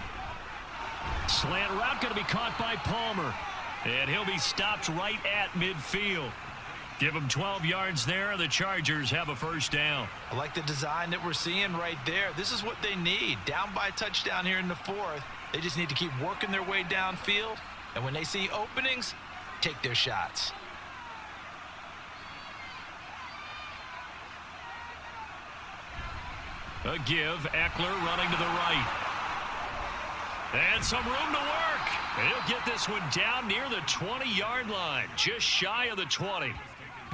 Slant route going to be caught by Palmer. And he'll be stopped right at midfield. Give him 12 yards there. The Chargers have a 1st down. I like the design that we're seeing right there. This is what they need. Down by a touchdown here in the 4th. They just need to keep working their way downfield. And when they see openings, take their shots. A give. Eckler running to the right. And some room to work. And he'll get this one down near the 20-yard line, just shy of the 20.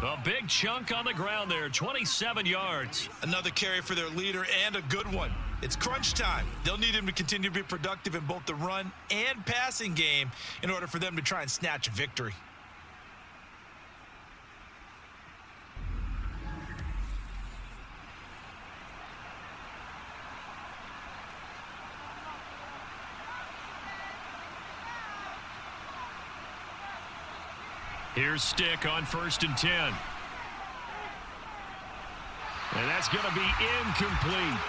A big chunk on the ground there, 27 yards. Another carry for their leader and a good one. It's crunch time. They'll need him to continue to be productive in both the run and passing game in order for them to try and snatch a victory. Here's Stick on 1st and 10. And that's going to be incomplete.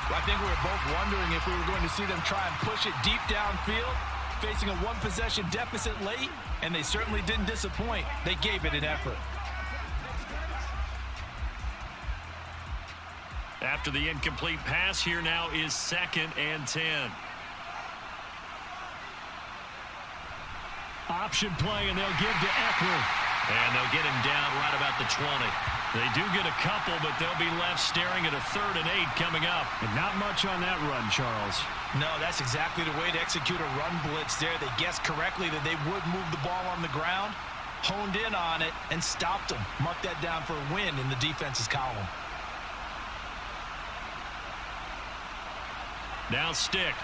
Well, I think we were both wondering if we were going to see them try and push it deep downfield, facing a one-possession deficit late, and they certainly didn't disappoint. They gave it an effort. After the incomplete pass, here now is 2nd and 10. Option play, and they'll give to Eckler. And they'll get him down right about the 20. They do get a couple, but they'll be left staring at a 3rd and 8 coming up. And not much on that run, Charles. No, that's exactly the way to execute a run blitz there. They guessed correctly that they would move the ball on the ground, honed in on it, and stopped them. Mark that down for a win in the defense's column. Now Stick.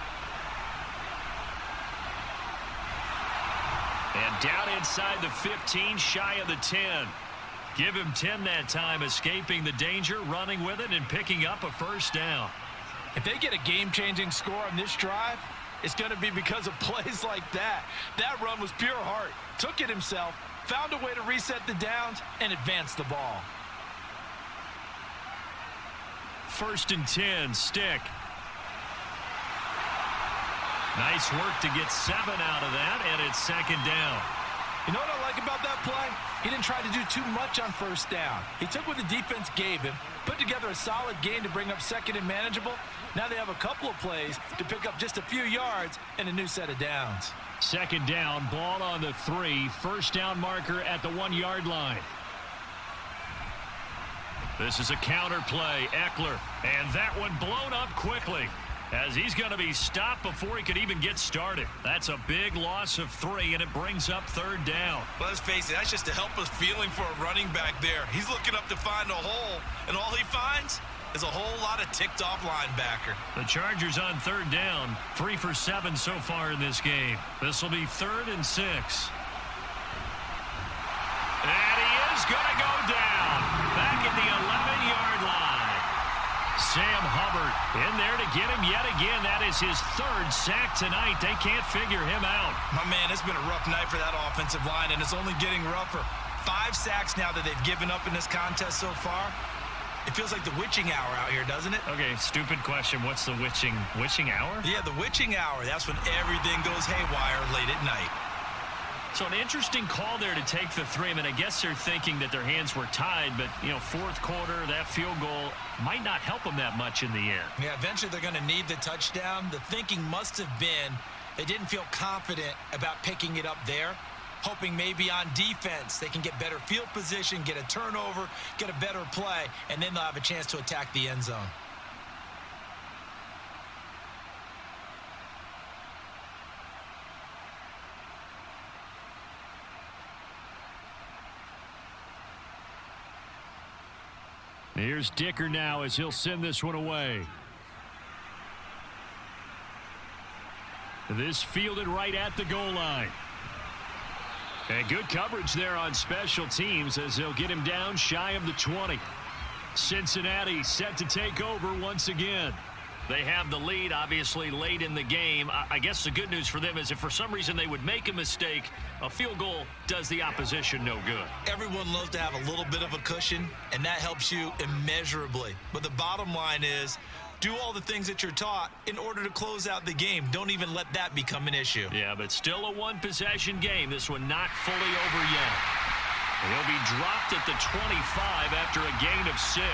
And down inside the 15, shy of the 10. Give him 10 that time, escaping the danger, running with it, and picking up a 1st down. If they get a game-changing score on this drive, it's going to be because of plays like that. That run was pure heart. Took it himself, found a way to reset the downs, and advance the ball. 1st and 10, Stick. Nice work to get 7 out of that, and it's 2nd down. You know what I like about that play? He didn't try to do too much on 1st down. He took what the defense gave him, put together a solid gain to bring up 2nd and manageable. Now they have a couple of plays to pick up just a few yards and a new set of downs. 2nd down, ball on the 3, 1st down marker at the 1-yard line. This is a counter play, Eckler, and that one blown up quickly, as he's going to be stopped before he could even get started. That's a big loss of 3, and it brings up 3rd down. Well, let's face it, that's just a helpless feeling for a running back there. He's looking up to find a hole, and all he finds is a whole lot of ticked-off linebacker. The Chargers on 3rd down, 3 for 7 so far in this game. This will be 3rd and 6. And he is going to go down back at the 11-yard line. Sam Hubbard in there to get him yet again. That is his 3rd sack tonight. They can't figure him out. My man, it's been a rough night for that offensive line, and it's only getting rougher. 5 sacks now that they've given up in this contest so far. It feels like the witching hour out here, doesn't it? Okay, stupid question. What's the witching hour? Yeah, the witching hour. That's when everything goes haywire late at night. So an interesting call there to take the 3. I mean, I guess they're thinking that their hands were tied, but, 4th quarter, that field goal might not help them that much in the end. Yeah, eventually they're going to need the touchdown. The thinking must have been they didn't feel confident about picking it up there, hoping maybe on defense they can get better field position, get a turnover, get a better play, and then they'll have a chance to attack the end zone. Here's Dicker now as he'll send this one away. This fielded right at the goal line. And good coverage there on special teams as they'll get him down shy of the 20. Cincinnati set to take over once again. They have the lead, obviously, late in the game. I guess the good news for them is if for some reason they would make a mistake, a field goal does the opposition no good. Everyone loves to have a little bit of a cushion, and that helps you immeasurably. But the bottom line is, do all the things that you're taught in order to close out the game. Don't even let that become an issue. Yeah, but still a one-possession game. This one not fully over yet. He'll be dropped at the 25 after a gain of 6.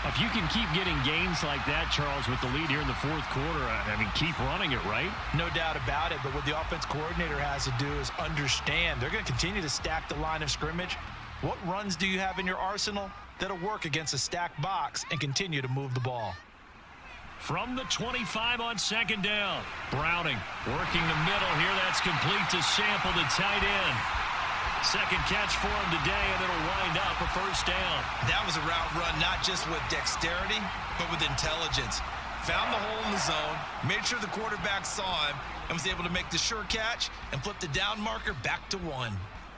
If you can keep getting gains like that, Charles, with the lead here in the 4th quarter, I mean, keep running it, right? No doubt about it, but what the offense coordinator has to do is understand. They're going to continue to stack the line of scrimmage. What runs do you have in your arsenal that'll work against a stacked box and continue to move the ball? From the 25 on 2nd down. Browning working the middle here. That's complete to Sample, the tight end. Second catch for him today, and it'll wind up a 1st down. That was a route run not just with dexterity, but with intelligence. Found the hole in the zone, made sure the quarterback saw him, and was able to make the sure catch and flip the down marker back to 1.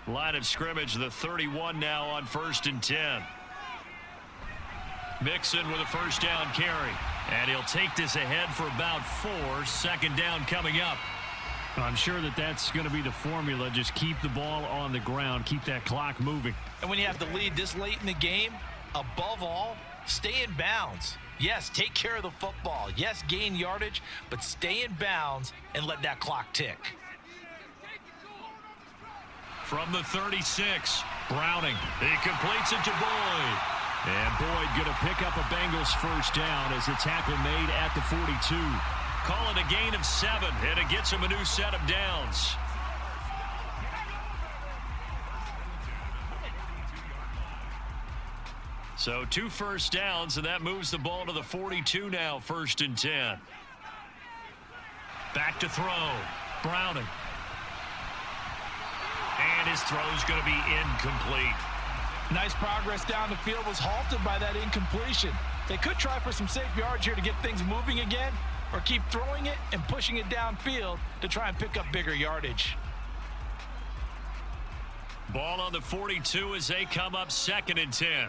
Line of scrimmage, the 31 now on 1st and 10. Mixon with a 1st down carry. And he'll take this ahead for about 4. 2nd down coming up. I'm sure that's going to be the formula. Just keep the ball on the ground. Keep that clock moving. And when you have the lead this late in the game, above all, stay in bounds. Yes, take care of the football. Yes, gain yardage, but stay in bounds and let that clock tick. From the 36, Browning. He completes it to Boyd. And Boyd going to pick up a Bengals first down as the tackle made at the 42. Call it a gain of 7, and it gets him a new set of downs. So 2 first downs, and that moves the ball to the 42 now, 1st and 10. Back to throw. Browning. And his throw's going to be incomplete. Nice progress down the field, was halted by that incompletion. They could try for some safe yards here to get things moving again, or keep throwing it and pushing it downfield to try and pick up bigger yardage. Ball on the 42 as they come up 2nd and 10.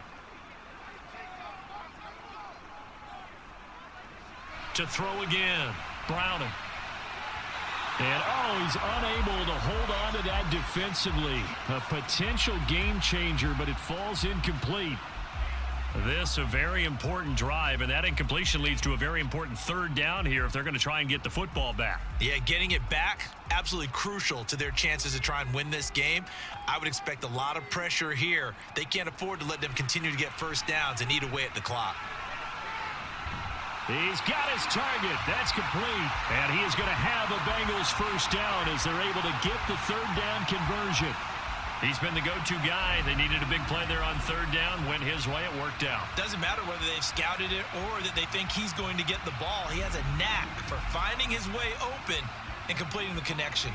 To throw again. Browning. And, he's unable to hold on to that defensively. A potential game changer, but it falls incomplete. This a very important drive, and that incompletion leads to a very important 3rd down here if they're going to try and get the football back. Yeah, getting it back, absolutely crucial to their chances to try and win this game. I would expect a lot of pressure here. They can't afford to let them continue to get first downs and eat away at the clock. He's got his target. That's complete. And he is going to have a Bengals first down as they're able to get the 3rd down conversion. He's been the go-to guy. They needed a big play there on 3rd down. Went his way. It worked out. Doesn't matter whether they've scouted it or that they think he's going to get the ball. He has a knack for finding his way open and completing the connection.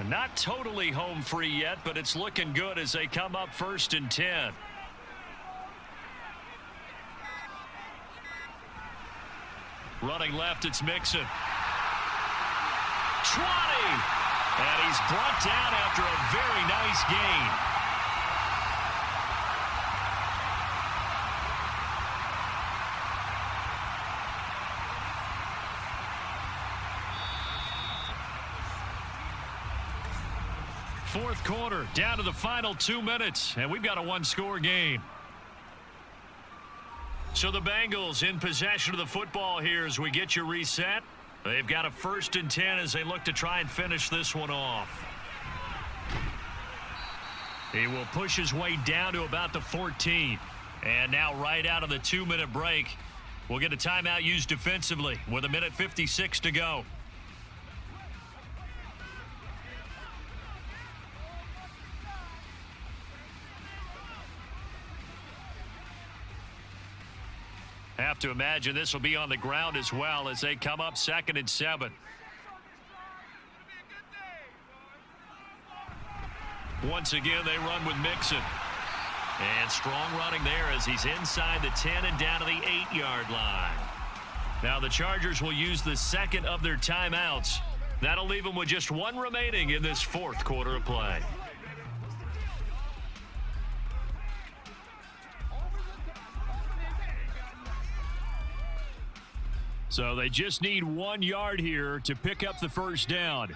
And not totally home free yet, but it's looking good as they come up 1st and 10. Running left, it's Mixon. 20! And he's brought down after a very nice gain. Fourth quarter, down to the final 2 minutes, and we've got a 1-score game. So the Bengals in possession of the football here as we get you reset. They've got a 1st and 10 as they look to try and finish this one off. He will push his way down to about the 14. And now right out of the 2-minute break, we'll get a timeout used defensively with 1:56 to go. Have to imagine this will be on the ground as well as they come up 2nd and 7. Once again, they run with Mixon. And strong running there as he's inside the 10 and down to the 8-yard line. Now the Chargers will use the 2nd of their timeouts. That'll leave them with just 1 remaining in this 4th quarter of play. So they just need 1 yard here to pick up the first down.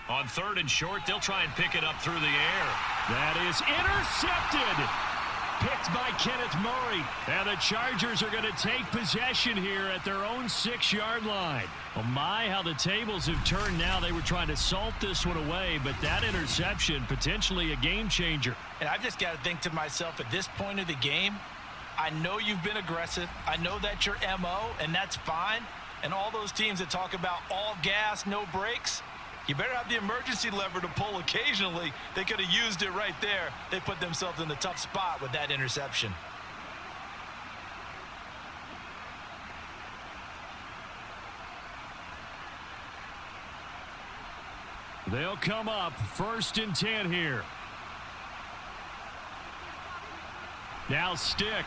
On 3rd and short, they'll try and pick it up through the air. That is intercepted. Picked by Kenneth Murray. And the Chargers are going to take possession here at their own 6-yard line. Oh my, how the tables have turned now. They were trying to salt this one away, but that interception, potentially a game changer. And I've just got to think to myself, at this point of the game, I know you've been aggressive. I know that's your MO, and that's fine. And all those teams that talk about all gas, no brakes, you better have the emergency lever to pull occasionally. They could have used it right there. They put themselves in a tough spot with that interception. They'll come up 1st and 10 here. Now stick.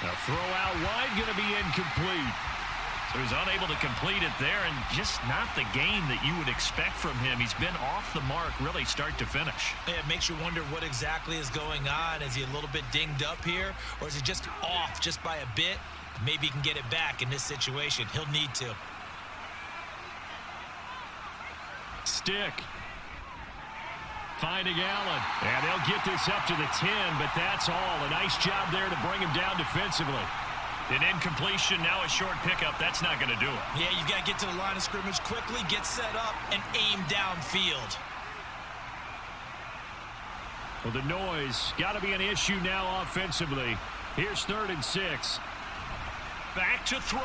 A throw out wide, going to be incomplete. So he's unable to complete it there, and just not the game that you would expect from him. He's been off the mark really start to finish. Yeah, it makes you wonder what exactly is going on. Is he a little bit dinged up here, or is he just off just by a bit? Maybe he can get it back in this situation. He'll need to. Stick. Finding Allen. And they'll get this up to the 10, but that's all. A nice job there to bring him down defensively. An incompletion, now a short pickup. That's not going to do it. Yeah, you've got to get to the line of scrimmage quickly, get set up, and aim downfield. Well, the noise got to be an issue now offensively. Here's 3rd and 6. Back to throw.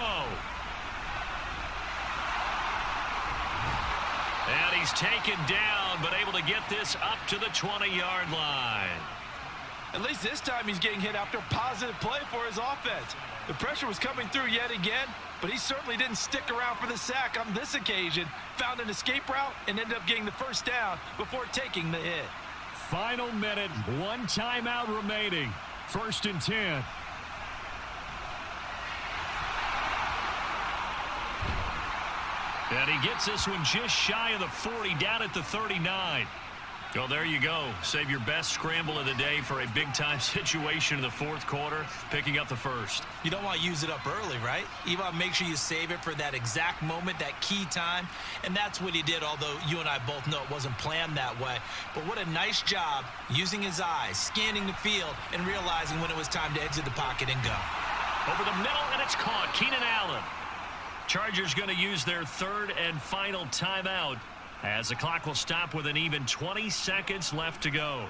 And he's taken down, but able to get this up to the 20-yard line. At least this time he's getting hit after a positive play for his offense. The pressure was coming through yet again, but he certainly didn't stick around for the sack on this occasion. Found an escape route and ended up getting the first down before taking the hit. Final minute, 1 timeout remaining. 1st and 10. And he gets this one just shy of the 40, down at the 39. Well, there you go. Save your best scramble of the day for a big-time situation in the 4th quarter, picking up the 1st. You don't want to use it up early, right? You want to make sure you save it for that exact moment, that key time, and that's what he did, although you and I both know it wasn't planned that way. But what a nice job using his eyes, scanning the field, and realizing when it was time to exit the pocket and go. Over the middle, and it's caught. Keenan Allen. Chargers going to use their 3rd and final timeout, as the clock will stop with an even 20 seconds left to go.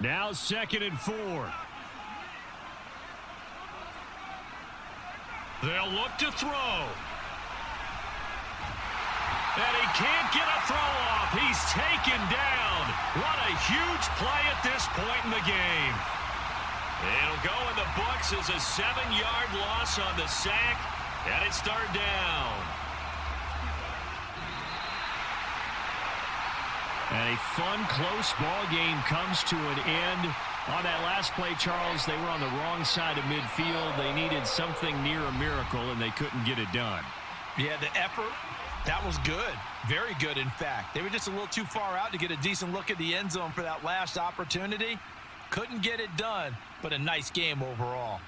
Now 2nd and 4. They'll look to throw. And he can't get a throw off. He's taken down. What a huge play at this point in the game. It'll go in the books as a 7-yard loss on the sack, and it's 3rd down. And a fun, close ball game comes to an end. On that last play, Charles, they were on the wrong side of midfield. They needed something near a miracle, and they couldn't get it done. Yeah, the effort, that was good. Very good, in fact. They were just a little too far out to get a decent look at the end zone for that last opportunity. Couldn't get it done, but a nice game overall.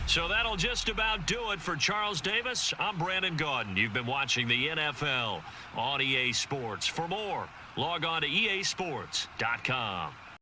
So that'll just about do it for Charles Davis. I'm Brandon Gaudin. You've been watching the NFL on EA Sports. For more, log on to easports.com.